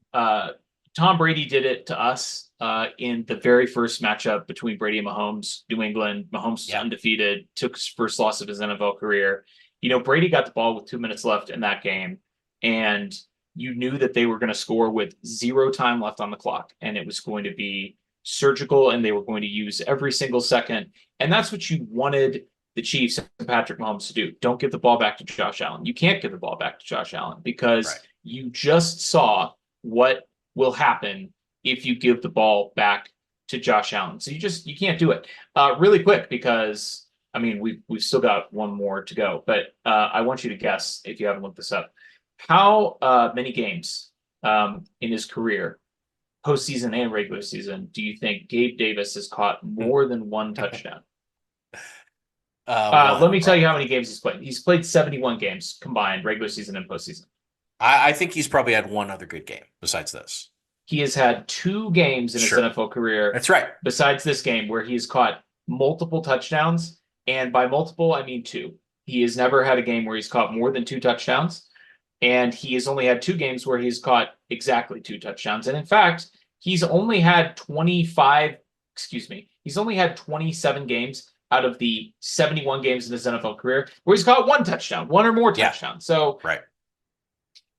Tom Brady did it to us in the very first matchup between Brady and Mahomes, New England. Mahomes is Yeah. undefeated, took his first loss of his NFL career. You know, Brady got the ball with 2 minutes left in that game, and you knew that they were going to score with zero time left on the clock, and it was going to be surgical, and they were going to use every single second. And that's what you wanted the Chiefs and Patrick Mahomes to do. Don't give the ball back to Josh Allen. You can't give the ball back to Josh Allen because Right. you just saw what will happen if you give the ball back to Josh Allen. So you can't do it. Really quick, because I mean we've still got one more to go, but I want you to guess, if you haven't looked this up, how many games in his career, postseason and regular season, do you think Gabe Davis has caught more than one touchdown? Let One, me tell you how many probably. games he's played. He's played 71 games combined, regular season and postseason. I think he's probably had one other good game besides this. He has had 2 games in his Sure. NFL career, That's right. besides this game, where he's caught multiple touchdowns. And by multiple, I mean 2. He has never had a game where he's caught more than 2 touchdowns. And he has only had 2 games where he's caught exactly 2 touchdowns. And in fact, he's only had 25, excuse me, he's only had 27 games out of the 71 games in his NFL career where he's caught 1 touchdown, one or more touchdowns. Yeah. So right.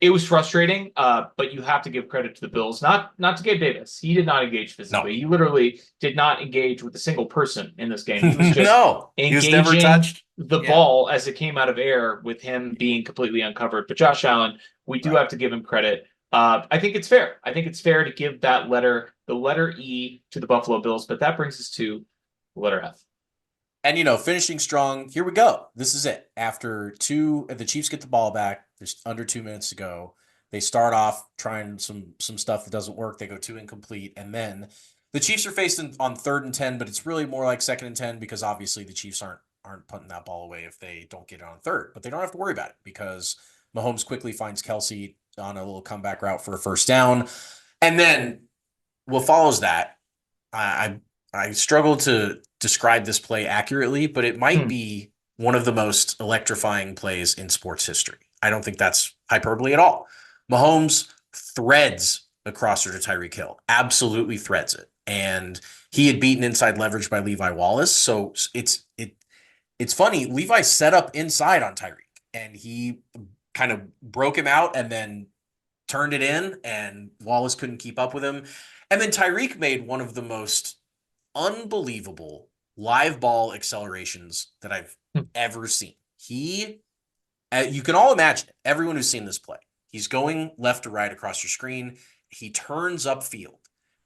It was frustrating, but you have to give credit to the Bills, not to Gabe Davis. He did not engage physically. No. He literally did not engage with a single person in this game. He was just no. He was never touched. the Yeah. ball as it came out of air, with him being completely uncovered. But Josh Allen, we do have to give him credit. I think it's fair. I think it's fair to give that letter, the letter E, to the Buffalo Bills. But that brings us to the letter F. And, finishing strong. Here we go. This is it. After 2, the Chiefs get the ball back. There's under 2 minutes to go. They start off trying some stuff that doesn't work. They go 2 incomplete. And then the Chiefs are faced on 3rd and 10, but it's really more like 2nd and 10, because obviously the Chiefs aren't putting that ball away if they don't get it on 3rd. But they don't have to worry about it, because Mahomes quickly finds Kelsey on a little comeback route for a first down. And then what follows that, I struggle to describe this play accurately, but it might be one of the most electrifying plays in sports history. I don't think that's hyperbole at all. Mahomes threads a crosser to Tyreek Hill, absolutely threads it. And he had beaten inside leverage by Levi Wallace. So it's funny. Levi set up inside on Tyreek, and he kind of broke him out and then turned it in, and Wallace couldn't keep up with him. And then Tyreek made one of the most unbelievable live ball accelerations that I've ever seen. You can all imagine it. Everyone who's seen this play, he's going left to right across your screen. He turns upfield,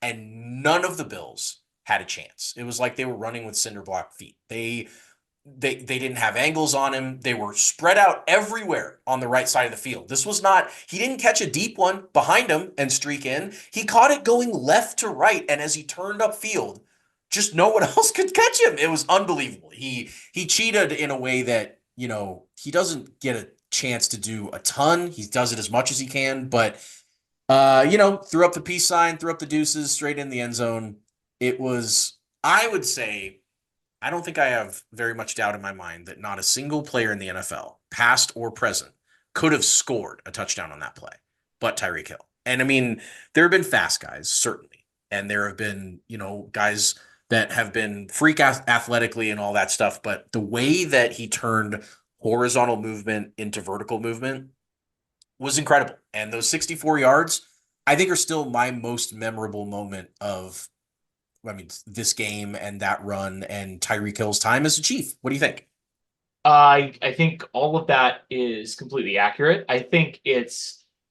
and none of the Bills had a chance. It was like they were running with cinder block feet. They didn't have angles on him. They were spread out everywhere on the right side of the field. This was not, he didn't catch a deep one behind him and streak in. He caught it going left to right, and as he turned upfield, just no one else could catch him. It was unbelievable. He cheated in a way that, he doesn't get a chance to do a ton. He does it as much as he can, but, threw up the peace sign, threw up the deuces straight in the end zone. It was, I would say, I don't think I have very much doubt in my mind that not a single player in the NFL, past or present, could have scored a touchdown on that play, but Tyreek Hill. And I mean, there have been fast guys, certainly. And there have been, guys that have been freak athletically and all that stuff. But the way that he turned horizontal movement into vertical movement was incredible. And those 64 yards, I think, are still my most memorable moment of, this game and that run and Tyreek Hill's time as a Chief. What do you think? I think all of that is completely accurate. I think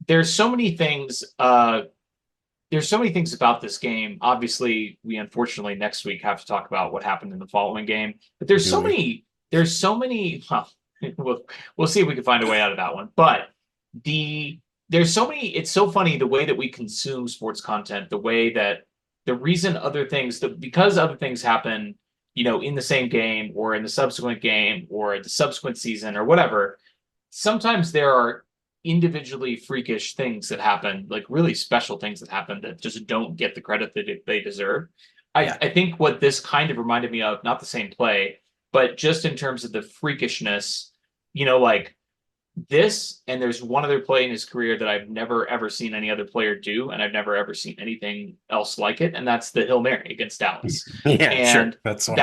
there's so many things. There's so many things about this game. Obviously, we unfortunately next week have to talk about what happened in the following game. But there's so many. There's so many. We'll see if we can find a way out of that one. But there's so many. It's so funny the way that we consume sports content. The way that the reason because other things happen, in the same game or in the subsequent game or the subsequent season or whatever. Sometimes there are individually freakish things that happen, like really special things that happen that just don't get the credit that they deserve. I think what this kind of reminded me of, not the same play, but just in terms of the freakishness, like this, and there's one other play in his career that I've never ever seen any other player do, and I've never ever seen anything else like it, and that's the Hail Mary against Dallas. Yeah, and sure. That's what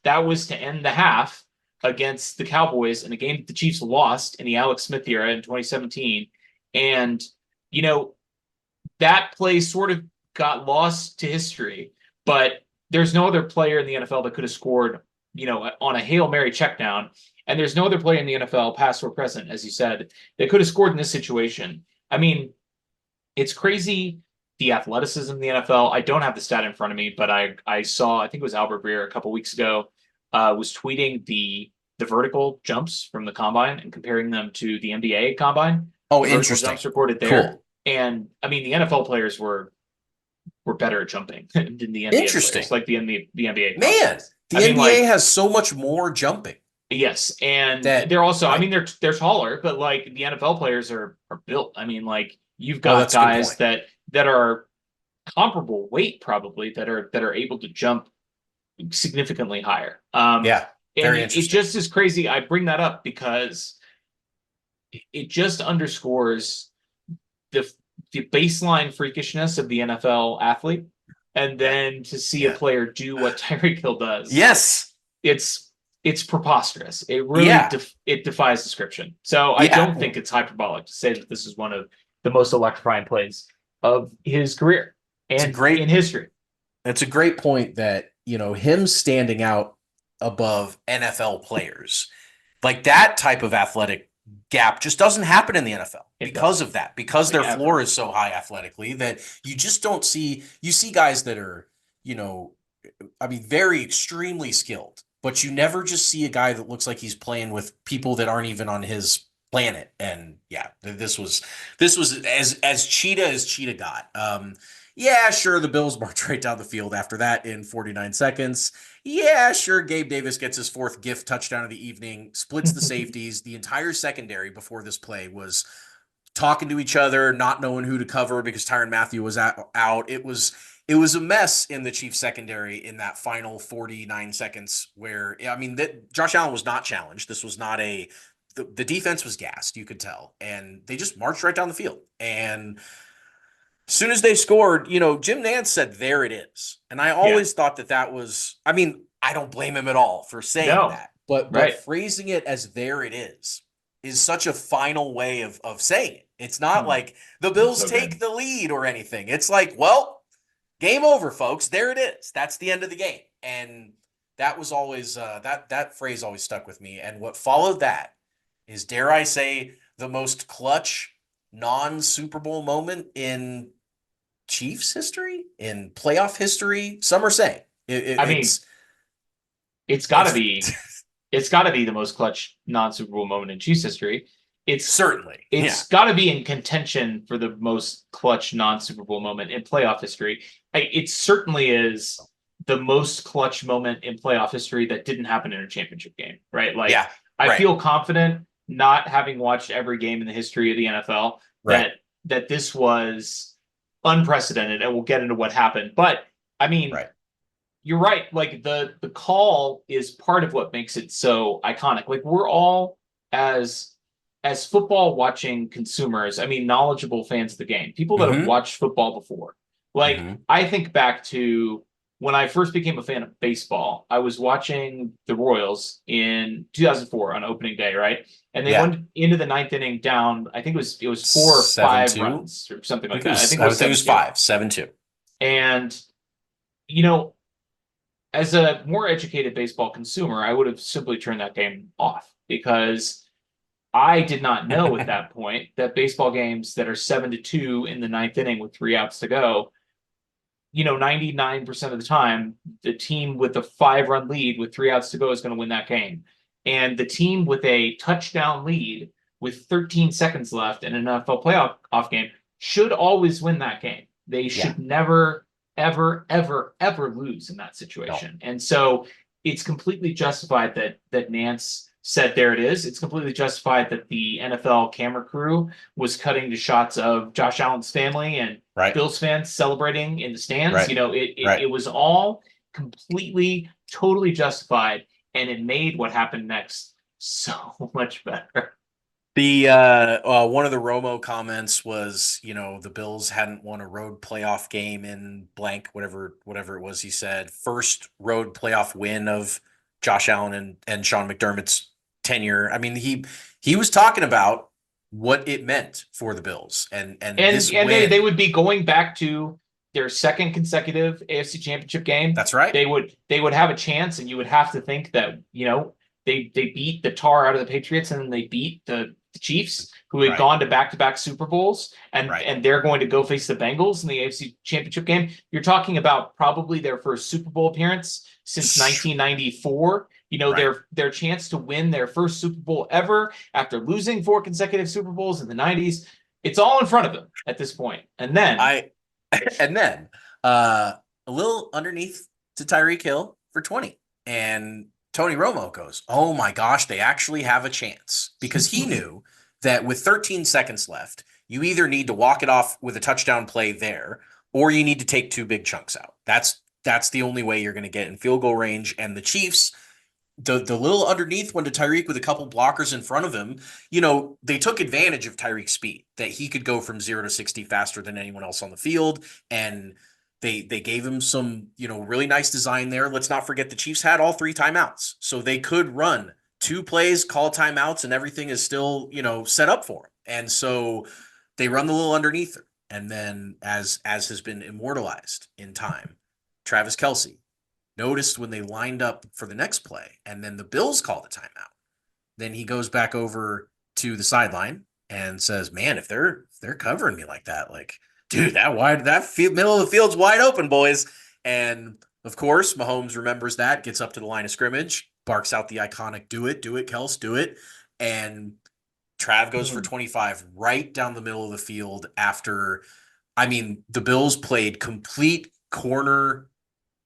that was to end the half against the Cowboys in a game that the Chiefs lost in the Alex Smith era in 2017. And, that play sort of got lost to history, but there's no other player in the NFL that could have scored, on a Hail Mary check down. And there's no other player in the NFL, past or present, as you said, that could have scored in this situation. I mean, it's crazy, the athleticism in the NFL. I don't have the stat in front of me, but I saw, I think it was Albert Breer a couple weeks ago, was tweeting the vertical jumps from the combine and comparing them to the NBA combine. Oh, the interesting. Jumps recorded there. Cool. And I mean, the NFL players were better at jumping than the NBA Interesting. players, like the NBA. Man, the NBA has so much more jumping. Yes, and they're also, I mean, they're taller, but like the NFL players are built. I mean, like you've got guys that are comparable weight probably that are able to jump significantly higher. Yeah, very interesting. It just is crazy. I bring that up because it just underscores the baseline freakishness of the NFL athlete, and then to see a player do what Tyreek Hill does. Yes, it's preposterous. It really it defies description. So I don't think it's hyperbolic to say that this is one of the most electrifying plays of his career and in history. It's a great point that, him standing out above NFL players, like that type of athletic gap just doesn't happen in the NFL because of that, because their floor is so high athletically that you just don't see, you see guys that are, very extremely skilled, but you never just see a guy that looks like he's playing with people that aren't even on his planet. And this was as cheetah as cheetah got. Yeah, sure, the Bills march right down the field after that in 49 seconds. Yeah, sure, Gabe Davis gets his fourth gift touchdown of the evening, splits the safeties. The entire secondary before this play was talking to each other, not knowing who to cover because Tyrann Mathieu was out. It was a mess in the Chiefs secondary in that final 49 seconds where, Josh Allen was not challenged. This was not the defense was gassed, you could tell, and they just marched right down the field. And as soon as they scored, Jim Nantz said, "There it is." And I always thought that was, I don't blame him at all for saying that, but phrasing it as "there it is" such a final way of saying it. It's not like the Bills take the lead or anything. It's like, well, game over, folks. There it is. That's the end of the game. And that was always, that phrase always stuck with me. And what followed that is, dare I say, the most clutch non-Super Bowl moment in Chiefs history, in playoff history. Some are saying it's got to be the most clutch non-Super Bowl moment in Chiefs history. It's got to be in contention for the most clutch non-Super Bowl moment in playoff history. It certainly is the most clutch moment in playoff history that didn't happen in a championship game, right? Like, I feel confident, not having watched every game in the history of the NFL, that this was unprecedented, and we'll get into what happened. But you're right. Like the call is part of what makes it so iconic. Like we're all, as as football watching consumers, I mean, knowledgeable fans of the game, people that have Mm-hmm. watched football before. Like, Mm-hmm. I think back to when I first became a fan of baseball. I was watching the Royals in 2004 on opening day, right? And they Yeah. went into the ninth inning down. I think it was 4 or 5 7-2. runs or something I like think it that. I was think it was 7-2. 5, 7-2. And you know, as a more educated baseball consumer, I would have simply turned that game off because I did not know at that point that baseball games that are 7-2 in the ninth inning with 3 outs to go, 99% of the time, the team with a 5-run lead with 3 outs to go is going to win that game. And the team with a touchdown lead with 13 seconds left in an NFL playoff off game should always win that game. They Yeah. should never, ever, ever, ever lose in that No. situation. And so it's completely justified that Nance said there it is. It's completely justified that the NFL camera crew was cutting to shots of Josh Allen's family and Right. Bills fans celebrating in the stands. Right. It was all completely, totally justified, and it made what happened next so much better. The one of the Romo comments was, the Bills hadn't won a road playoff game in blank, whatever it was he said. First road playoff win of Josh Allen and Sean McDermott's tenure. I mean, he was talking about what it meant for the Bills and And this and win. they would be going back to their second consecutive AFC Championship game. That's right. They would have a chance, and you would have to think that they beat the tar out of the Patriots, and then they beat the Chiefs, who had gone to back-to-back Super Bowls, and they're going to go face the Bengals in the AFC Championship game. You're talking about probably their first Super Bowl appearance since 1994. Their chance to win their first Super Bowl ever after losing 4 consecutive Super Bowls in the 90s. It's all in front of them at this point. And then a little underneath to Tyreek Hill for 20. And Tony Romo goes, "Oh my gosh, they actually have a chance," because he knew that with 13 seconds left, you either need to walk it off with a touchdown play there, or you need to take 2 big chunks out. That's the only way you're going to get in field goal range. And the Chiefs, the little underneath one to Tyreek with a couple blockers in front of him, they took advantage of Tyreek's speed, that he could go from 0 to 60 faster than anyone else on the field. And they gave him some, really nice design there. Let's not forget the Chiefs had all 3 timeouts, so they could run 2 plays, call timeouts, and everything is still, set up for him. And so they run the little underneath her. And then as has been immortalized in time, Travis Kelce noticed when they lined up for the next play, and then the Bills called a timeout. Then he goes back over to the sideline and says, "Man, if they're covering me like that, like, dude, middle of the field's wide open, boys." And of course, Mahomes remembers that, gets up to the line of scrimmage, barks out the iconic "Do it, Kels, do it," and Trav goes for 25 right down the middle of the field after. I mean, the Bills played complete corner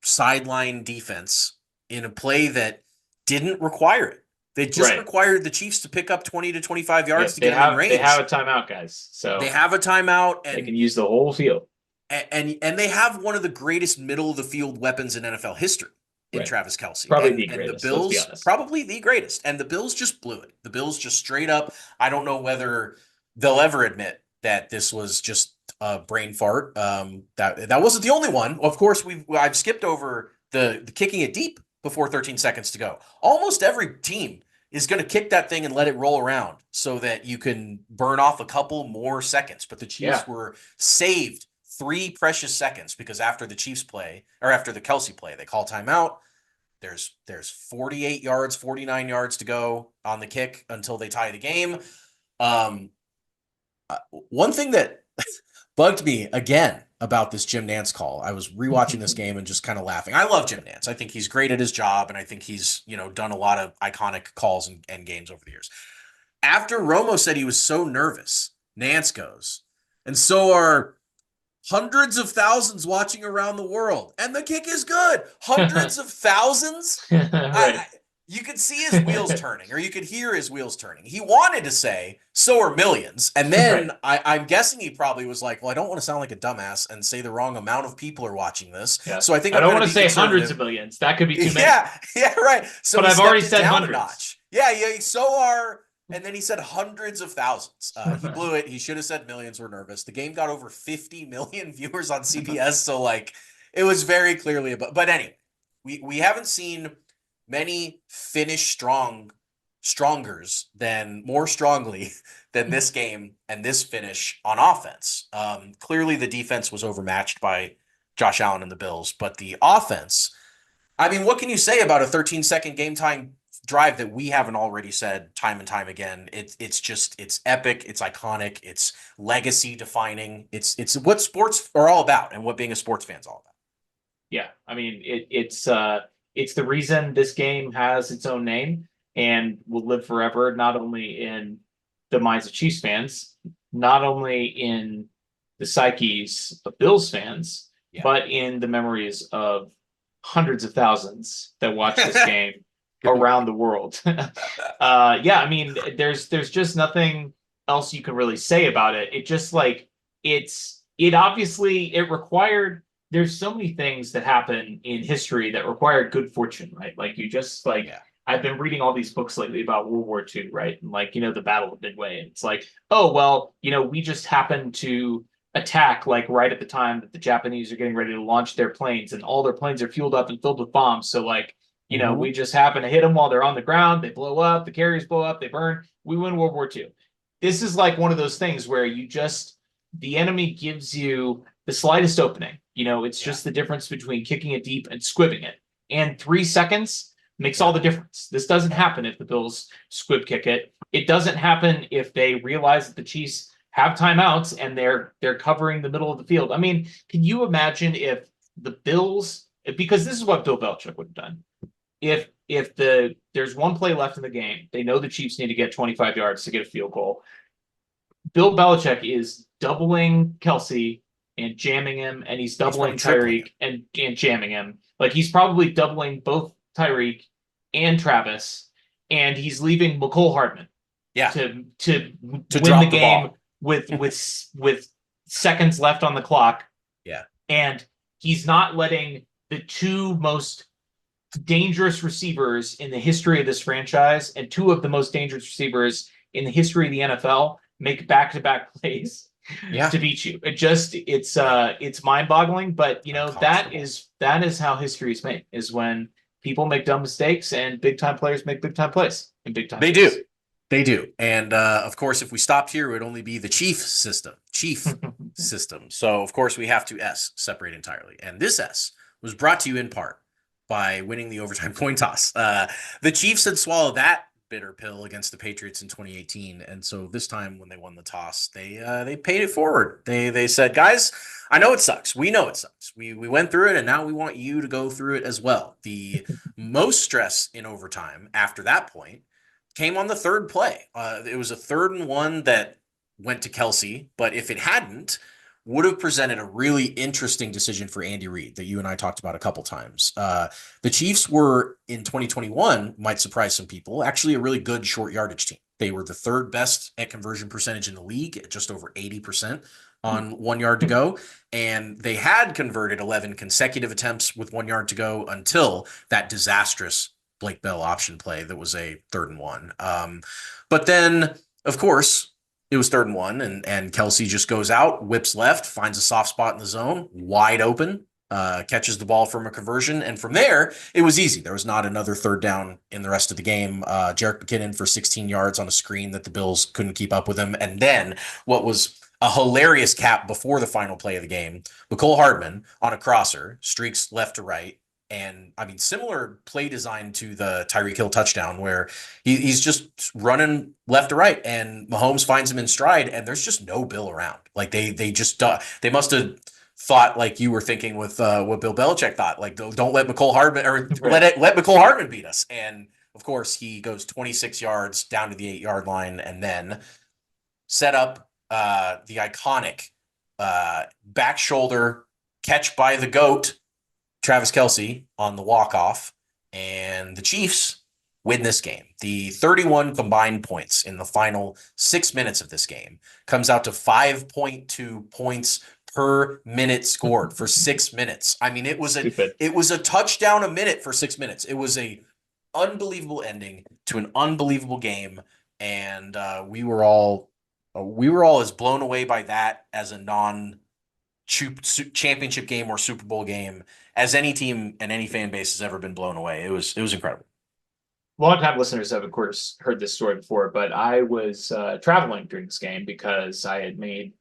sideline defense in a play that didn't require it. They just required the Chiefs to pick up 20 to 25 yards to get them in range. They have a timeout, guys. So they have a timeout, and they can use the whole field. And they have one of the greatest middle of the field weapons in NFL history in Travis Kelce. Probably and, the greatest. And the Bills, probably the greatest. And the Bills just blew it. The Bills just straight up. I don't know whether they'll ever admit that this was just a brain fart. That wasn't the only one. Of course, I've skipped over the kicking it deep before 13 seconds to go. Almost every team is going to kick that thing and let it roll around so that you can burn off a couple more seconds. But the Chiefs were saved 3 precious seconds because after the Chiefs play, or after the Kelce play, they call timeout. There's 48 yards, 49 yards to go on the kick until they tie the game. One thing that bugged me again about this Jim Nance call, I was rewatching this game and just kind of laughing. I love Jim Nance. I think he's great at his job, and I think he's, done a lot of iconic calls and games over the years. After Romo said he was so nervous, Nance goes, "And so are hundreds of thousands watching around the world. And the kick is good. Hundreds of thousands?" You could see his wheels turning, or you could hear his wheels turning. He wanted to say, "So are millions." And then I'm guessing he probably was like, "Well, I don't want to sound like a dumbass and say the wrong amount of people are watching this." Yeah. So I think I don't want to say hundreds of millions. That could be too many. Yeah, right. So but I've already said hundreds. Yeah. So are And then he said hundreds of thousands. He blew it. He should have said millions were nervous. The game got over 50 million viewers on CBS. So like it was very clearly about, but anyway, we haven't seen many finish strongers than more strongly than this game and this finish on offense. Clearly the defense was overmatched by Josh Allen and the Bills, but the offense, I mean, what can you say about a 13-second game time drive that we haven't already said time and time again? It's epic, it's iconic, it's legacy defining. It's what sports are all about and what being a sports fan is all about. Yeah, I mean it's the reason this game has its own name and will live forever, not only in the minds of Chiefs fans, not only in the psyches of Bills fans, Yeah. but in the memories of hundreds of thousands that watch this game around the world. Yeah, I mean, there's just nothing else you can really say about it. It just like it obviously it required. There's so many things that happen in history that require good fortune, right? Like you just like Yeah. I've been reading all these books lately about World War II, right? And like, the Battle of Midway. And it's like, oh, well, we just happened to attack like right at the time that the Japanese are getting ready to launch their planes and all their planes are fueled up and filled with bombs. So like, we just happen to hit them while they're on the ground. They blow up, the carriers blow up, they burn. We win World War II. This is like one of those things where the enemy gives you the slightest opening. It's just the difference between kicking it deep and squibbing it. And 3 seconds makes all the difference. This doesn't happen if the Bills squib kick it. It doesn't happen if they realize that the Chiefs have timeouts and they're covering the middle of the field. I mean, can you imagine if the Bills, because this is what Bill Belichick would have done. If there's one play left in the game, they know the Chiefs need to get 25 yards to get a field goal. Bill Belichick is doubling Kelsey and jamming him, and he's doubling Tyreek and jamming him. Like he's probably doubling both Tyreek and Travis, and he's leaving McCole Hardman. Yeah. To win the game with seconds left on the clock. Yeah. And he's not letting the two most dangerous receivers in the history of this franchise and two of the most dangerous receivers in the history of the NFL make back-to-back plays to beat you. It's mind-boggling, but that is how history is made, is when people make dumb mistakes and big-time players make big-time plays in big time. They do. And of course, if we stopped here, it would only be the Chief system. So, of course, we have to separate entirely. And this S was brought to you in part by winning the overtime coin toss. The Chiefs had swallowed that bitter pill against the Patriots in 2018. And so this time when they won the toss, they paid it forward. They said, guys, I know it sucks. We know it sucks. We went through it, and now we want you to go through it as well. The most stress in overtime after that point came on the third play. It was a 3rd and 1 that went to Kelsey, but if it hadn't, would have presented a really interesting decision for Andy Reid that you and I talked about a couple times. The Chiefs were, in 2021, might surprise some people, actually a really good short yardage team. They were the 3rd best at conversion percentage in the league at just over 80% on 1 yard to go. And they had converted 11 consecutive attempts with 1 yard to go until that disastrous Blake Bell option play that was a 3rd and 1. But then, of course, it was 3rd and 1, and Kelsey just goes out, whips left, finds a soft spot in the zone, wide open, catches the ball from a conversion. And from there, it was easy. There was not another 3rd down in the rest of the game. Jerick McKinnon for 16 yards on a screen that the Bills couldn't keep up with him. And then what was a hilarious cap before the final play of the game, McCole Hardman on a crosser, streaks left to right. And I mean, similar play design to the Tyreek Hill touchdown where he's just running left to right and Mahomes finds him in stride and there's just no Bill around. Like they they must have thought like you were thinking with what Bill Belichick thought, like don't let McCole Hardman or let McCole Hardman beat us. And of course he goes 26 yards down to the 8-yard line and then set up the iconic back shoulder catch by the GOAT, Travis Kelsey, on the walk-off, and the Chiefs win this game. The 31 combined points in the final 6 minutes of this game comes out to 5.2 points per minute scored for 6 minutes. I mean, it was a touchdown a minute for 6 minutes. It was a unbelievable ending to an unbelievable game. and we were all as blown away by that as a non championship game or Super Bowl game as any team and any fan base has ever been blown away. It was incredible. Long-time listeners have, of course, heard this story before, but I was traveling during this game because I had made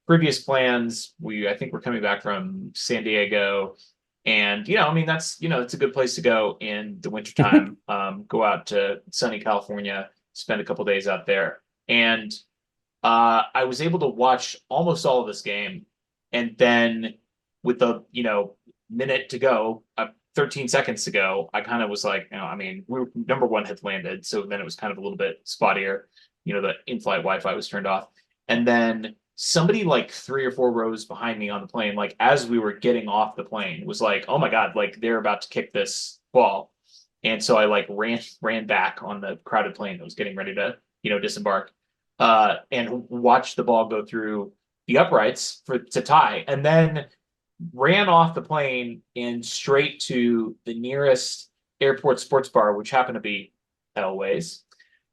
previous plans. I think we're coming back from San Diego, and I mean, it's a good place to go in the wintertime. Go out to sunny California, spend a couple days out there, and I was able to watch almost all of this game, and then with the minute to go, 13 seconds to go, I kind of was like, I mean, number one had landed, so then it was kind of a little bit spottier. The in-flight Wi-Fi was turned off, and then somebody like 3 or 4 rows behind me on the plane, like as we were getting off the plane, was like, "Oh my God, like they're about to kick this ball," and so I like ran back on the crowded plane that was getting ready to disembark, and watched the ball go through the uprights to tie, and then ran off the plane and straight to the nearest airport sports bar, which happened to be Elway's,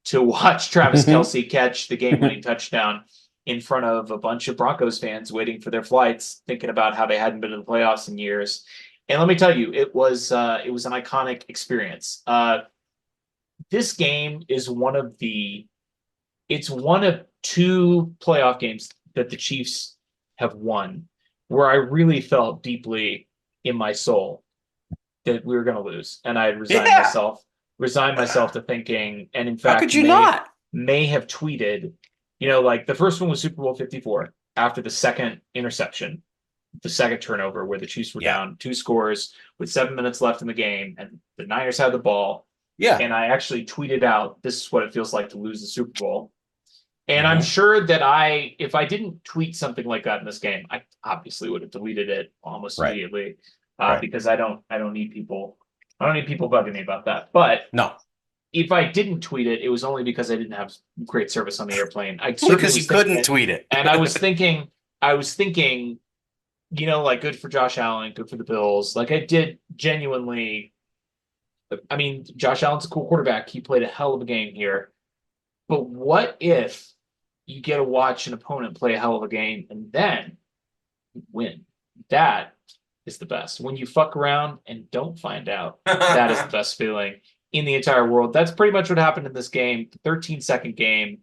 to watch Travis Kelce catch the game-winning touchdown in front of a bunch of Broncos fans waiting for their flights, thinking about how they hadn't been to the playoffs in years. And let me tell you, it was an iconic experience. This game is one of 2 playoff games that the Chiefs have won where I really felt deeply in my soul that we were going to lose, and I had resigned myself to thinking, and in How fact could you not? may have tweeted, like the first one was Super Bowl 54 after the second interception, the second turnover where the Chiefs were down 2 scores with 7 minutes left in the game, and the Niners had the ball. Yeah. And I actually tweeted out, "This is what it feels like to lose the Super Bowl." And I'm sure that if I didn't tweet something like that in this game, I obviously would have deleted it almost immediately, because I don't need people bugging me about that. But No, if I didn't tweet it, it was only because I didn't have great service on the airplane. because you couldn't tweet it. And I was thinking, like, good for Josh Allen, good for the Bills. Like, I did genuinely. I mean, Josh Allen's a cool quarterback. He played a hell of a game here. But what if you get to watch an opponent play a hell of a game and then win? That is the best. When you fuck around and don't find out, that is the best feeling in the entire world. That's pretty much what happened in this game. The 13-second game.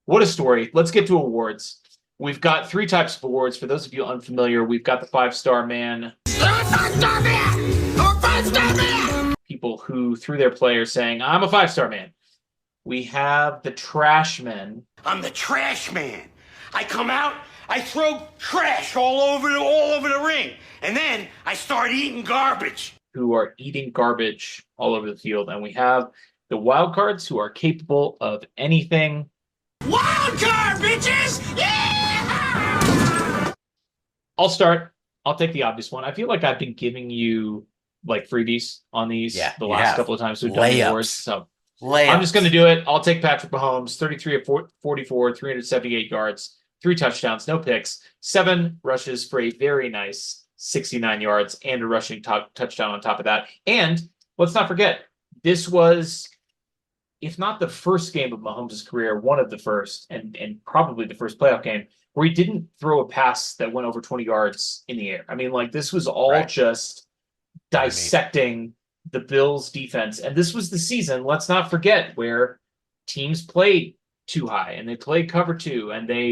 What a story. Let's get to awards. We've got 3 types of awards. For those of you unfamiliar, we've got the 5-star man. Five-star man! Or 5-star man! People who, through their players, saying, "I'm a 5-star man." We have the trash men. I'm the trash man. I come out, I throw trash all over the ring, and then I start eating garbage. Who are eating garbage all over the field. And we have the wild cards who are capable of anything. Wild card, bitches! Yeah! I'll start. I'll take the obvious one. I feel like I've been giving you like freebies on these the last couple of times we've done the awards. So I'm just going to do it. I'll take Patrick Mahomes, 33 of 44, 378 yards, 3 touchdowns, no picks, 7 rushes for a very nice 69 yards and a rushing touchdown on top of that. And let's not forget, this was, if not the first game of Mahomes' career, one of the first, and probably the first playoff game where he didn't throw a pass that went over 20 yards in the air. I mean, like, this was all just dissecting the Bills defense. And this was the season, let's not forget, where teams played too high and they played cover 2 and they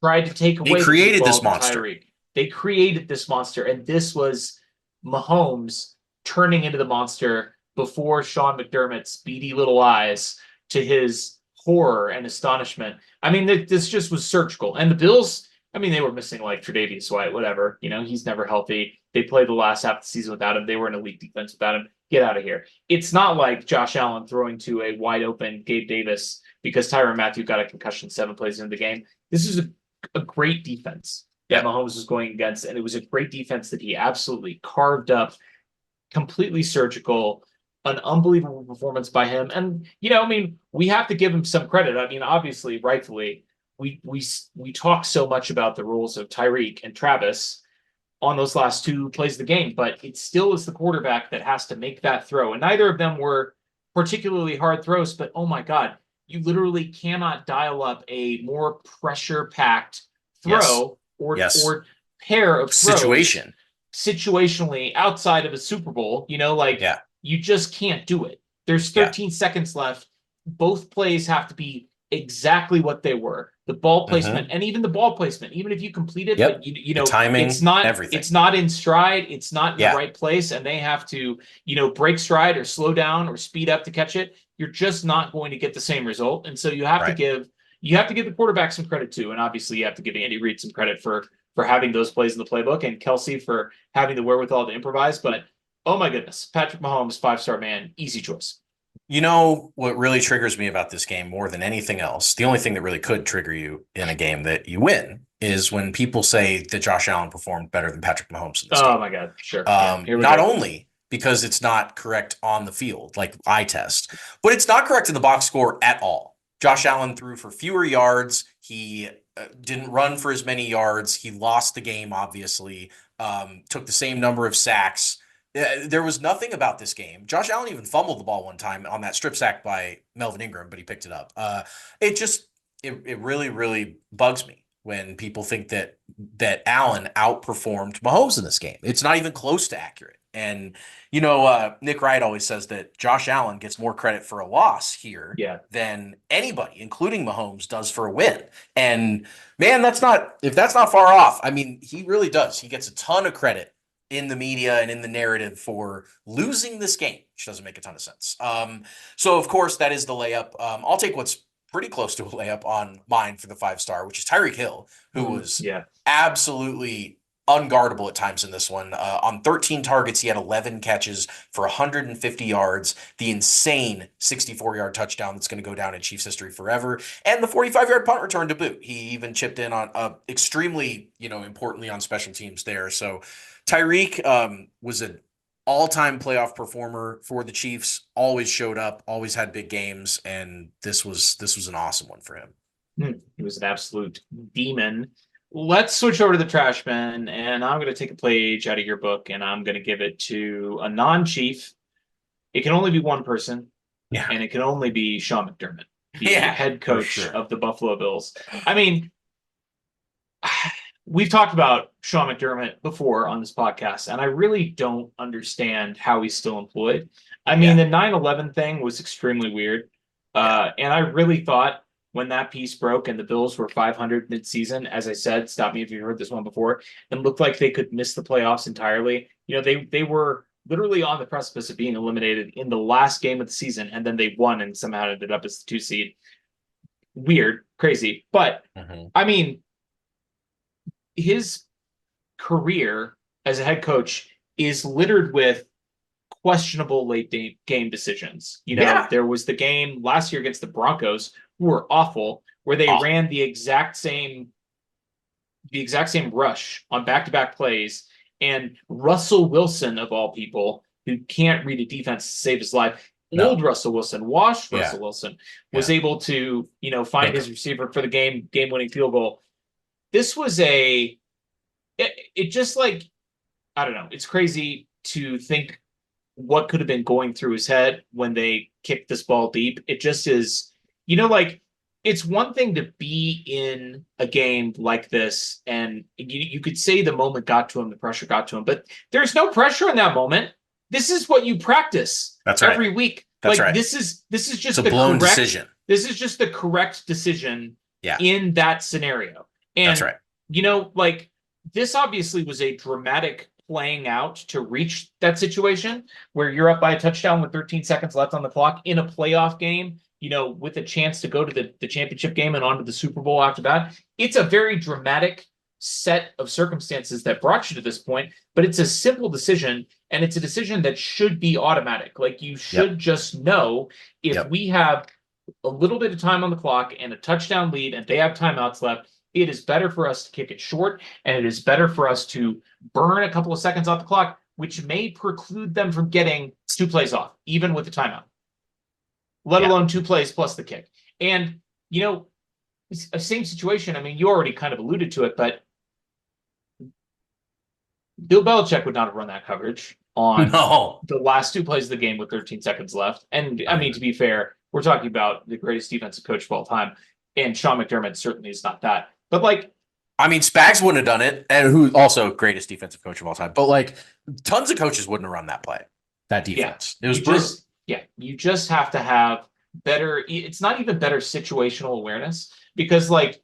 tried to take away. They created this monster. They created this monster. And this was Mahomes turning into the monster before Sean McDermott's beady little eyes, to his horror and astonishment. I mean, this just was surgical. And the Bills, I mean, they were missing like Tre'Davious White, whatever. He's never healthy. They played the last half of the season without him. They were an elite defense without him. Get out of here. It's not like Josh Allen throwing to a wide open Gabe Davis because Tyrann Mathieu got a concussion 7 plays into the game. This is a great defense that Mahomes was going against, and it was a great defense that he absolutely carved up, completely surgical, an unbelievable performance by him. And, I mean, we have to give him some credit. I mean, obviously, rightfully, we talk so much about the roles of Tyreek and Travis on those last 2 plays of the game, but it still is the quarterback that has to make that throw. And neither of them were particularly hard throws, but oh my God, You literally cannot dial up a more pressure-packed Yes. throw or Yes. or pair of throws Situation. situationally outside of a Super Bowl. Yeah. You just can't do it. There's 13 seconds left. Both plays have to be exactly what they were. The ball placement and even the ball placement, even if you complete it, Yep. but The timing, it's not everything. it's not in stride, it's not in Yeah. the right place, and they have to, break stride or slow down or speed up to catch it. You're just not going to get the same result. And so you have to give the quarterback some credit too. And obviously you have to give Andy Reid some credit for having those plays in the playbook, and Kelsey for having the wherewithal to improvise. But oh my goodness, Patrick Mahomes, 5-star man, easy choice. You know what really triggers me about this game more than anything else? The only thing that really could trigger you in a game that you win is when people say that Josh Allen performed better than Patrick Mahomes in this game. Oh my God, sure. Not only because it's not correct on the field, like eye test, but it's not correct in the box score at all. Josh Allen threw for fewer yards. He didn't run for as many yards. He lost the game, obviously. Took the same number of sacks. There was nothing about this game. Josh Allen even fumbled the ball one time on that strip sack by Melvin Ingram, but he picked it up. It really, really bugs me when people think that Allen outperformed Mahomes in this game. It's not even close to accurate. And, Nick Wright always says that Josh Allen gets more credit for a loss here than anybody, including Mahomes, does for a win. And man, if that's not far off. I mean, he really does. He gets a ton of credit in the media and in the narrative for losing this game, which doesn't make a ton of sense. So of course that is the layup. I'll take what's pretty close to a layup on mine for the 5-star, which is Tyreek Hill, who was absolutely unguardable at times in this one. On 13 targets, he had 11 catches for 150 yards, the insane 64-yard touchdown that's going to go down in Chiefs history forever, and the 45-yard punt return to boot. He even chipped in on extremely, importantly on special teams there. So Tyreek was an all-time playoff performer for the Chiefs, always showed up, always had big games, and this was an awesome one for him. He was an absolute demon. Let's switch over to the trash bin, and I'm going to take a page out of your book, and I'm going to give it to a non-Chief. It can only be one person, and it can only be Sean McDermott, the head coach of the Buffalo Bills. I mean, we've talked about Sean McDermott before on this podcast, and I really don't understand how he's still employed. I mean, the 9/11 thing was extremely weird, and I really thought when that piece broke and the Bills were 500 midseason, as I said, stop me if you heard this one before, and looked like they could miss the playoffs entirely. They were literally on the precipice of being eliminated in the last game of the season, and then they won and somehow ended up as the 2 seed. Weird, crazy. But, I mean, his career as a head coach is littered with questionable late game decisions. There was the game last year against the Broncos, who were awful, where they ran the exact same rush on back-to-back plays, and Russell Wilson, of all people, who can't read a defense to save his life, old Russell Wilson, washed Russell Wilson, was able to, find his receiver for the game-winning field goal. This was it just like, I don't know, it's crazy to think what could have been going through his head when they kicked this ball deep. It just is, it's one thing to be in a game like this, and you could say the moment got to him, the pressure got to him, but there's no pressure in that moment. This is what you practice every week. This is just a blown decision. This is just the correct decision in that scenario. And that's right. This obviously was a dramatic playing out to reach that situation where you're up by a touchdown with 13 seconds left on the clock in a playoff game, with a chance to go to the championship game and on to the Super Bowl after that. It's a very dramatic set of circumstances that brought you to this point, but it's a simple decision, and it's a decision that should be automatic. You should just know if we have a little bit of time on the clock and a touchdown lead and they have timeouts left, it is better for us to kick it short, and it is better for us to burn a couple of seconds off the clock, which may preclude them from getting 2 plays off, even with the timeout, let alone 2 plays plus the kick. And, it's a same situation. I mean, you already kind of alluded to it, but Bill Belichick would not have run that coverage on the last 2 plays of the game with 13 seconds left. And, I mean, to be fair, we're talking about the greatest defensive coach of all time. And Sean McDermott certainly is not that. But like, I mean, Spags wouldn't have done it, and who also greatest defensive coach of all time. But like, tons of coaches wouldn't have run that play, that defense. It was brutal. You just have to have better. It's not even better situational awareness because like,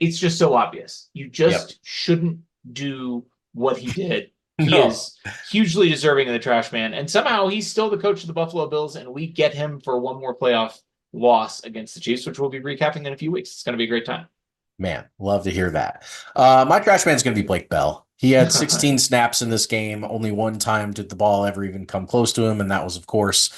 it's just so obvious. You just shouldn't do what he did. He is hugely deserving of the trash man, and somehow he's still the coach of the Buffalo Bills, and we get him for one more playoff loss against the Chiefs, which we'll be recapping in a few weeks. It's going to be a great time. Man, love to hear that. My trash man is going to be Blake Bell. He had 16 snaps in this game. Only one time did the ball ever even come close to him, and that was, of course,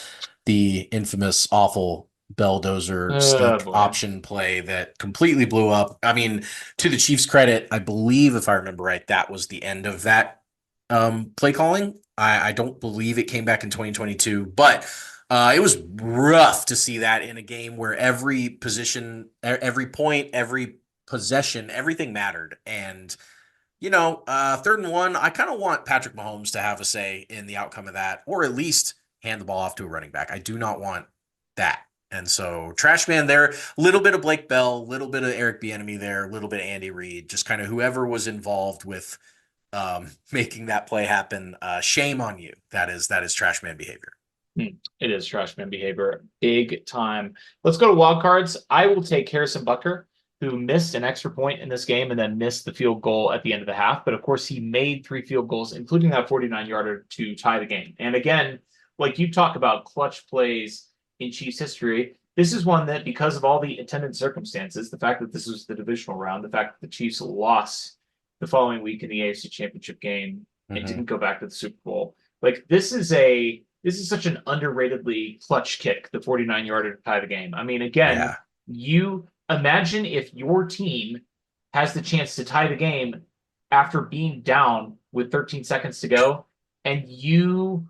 the infamous, awful Belldozer sneak option play that completely blew up. I mean, to the Chiefs' credit, I believe, if I remember right, that was the end of that play calling. I don't believe it came back in 2022, but it was rough to see that in a game where every position, every point, every possession, everything mattered. And, 3rd and 1, I kind of want Patrick Mahomes to have a say in the outcome of that, or at least hand the ball off to a running back. I do not want that. And so trash man there, a little bit of Blake Bell, a little bit of Eric Bieniemy there, a little bit of Andy Reid, just kind of whoever was involved with making that play happen. Shame on you. That is trash man behavior. It is trash man behavior. Big time. Let's go to wild cards. I will take Harrison Butker, who missed an extra point in this game and then missed the field goal at the end of the half. But of course, he made 3 field goals, including that 49-yarder to tie the game. And again, like you talk about clutch plays in Chiefs history, this is one that, because of all the attendant circumstances, the fact that this was the divisional round, the fact that the Chiefs lost the following week in the AFC Championship game and didn't go back to the Super Bowl, like this is such an underratedly clutch kick, the 49-yarder to tie the game. I mean, again, you imagine if your team has the chance to tie the game after being down with 13 seconds to go, and you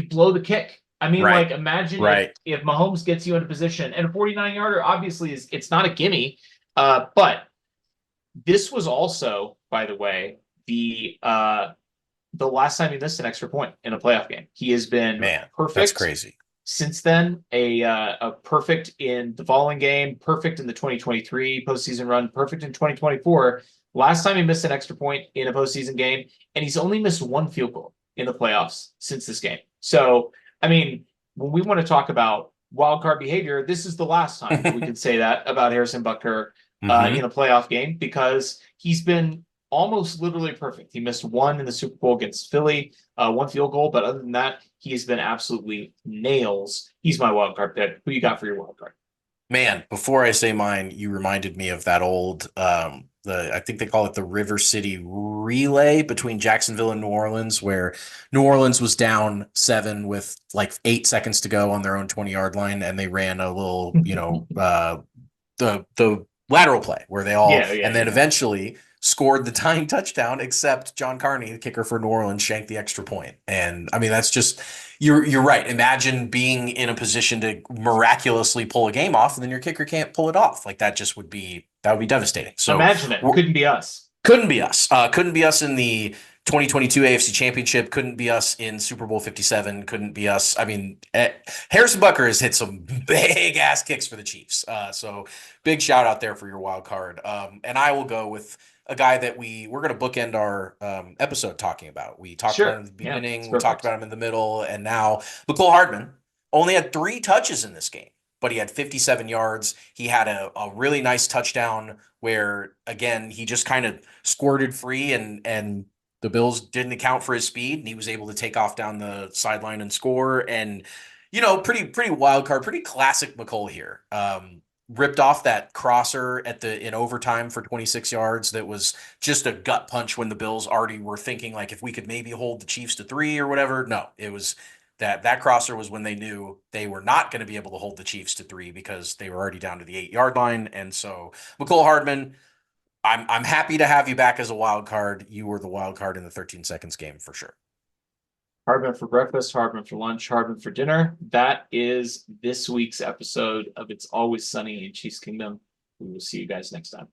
blow the kick. I mean, like, imagine if Mahomes gets you into position, and a 49-yarder obviously it's not a gimme, but this was also, by the way, the last time he missed an extra point in a playoff game. He has been perfect. That's crazy. Since then, a perfect in the following game, perfect in the 2023 postseason run, perfect in 2024. Last time he missed an extra point in a postseason game, and he's only missed 1 field goal in the playoffs since this game. So, I mean, when we want to talk about wild card behavior, this is the last time that we can say that about Harrison Butker in a playoff game, because he's been almost literally perfect. He missed 1 in the Super Bowl against Philly, 1 field goal, but other than that, he has been absolutely nails. He's my wild card pick. Who you got for your wild card? Man, before I say mine, you reminded me of that old, I think they call it the River City relay between Jacksonville and New Orleans, where New Orleans was down 7 with like 8 seconds to go on their own 20-yard line, and they ran a little, the lateral play where they all, and then eventually scored the tying touchdown, except John Carney, the kicker for New Orleans, shanked the extra point. And I mean, that's just, you're right. Imagine being in a position to miraculously pull a game off, and then your kicker can't pull it off. Like that would be devastating. So imagine it. Couldn't be us. Couldn't be us. Couldn't be us in the 2022 AFC Championship. Couldn't be us in Super Bowl 57. Couldn't be us. I mean, Harrison Butker has hit some big ass kicks for the Chiefs. So big shout out there for your wild card. And I will go with a guy that we're going to bookend our episode talking about. We talked about him in the beginning, we talked about him in the middle, and now Mecole Hardman only had 3 touches in this game, but he had 57 yards. He had a really nice touchdown where, again, he just kind of squirted free, and the Bills didn't account for his speed, and he was able to take off down the sideline and score. And, pretty wild card, pretty classic Mecole here. Ripped off that crosser in overtime for 26 yards. That was just a gut punch when the Bills already were thinking, like, if we could maybe hold the Chiefs to 3 or whatever. No, it was that crosser was when they knew they were not going to be able to hold the Chiefs to 3 because they were already down to the 8-yard line. And so Mecole Hardman, I'm happy to have you back as a wild card. You were the wild card in the 13 seconds game for sure. Hardman for breakfast, Hardman for lunch, Hardman for dinner. That is this week's episode of It's Always Sunny in Chiefs Kingdom. We will see you guys next time.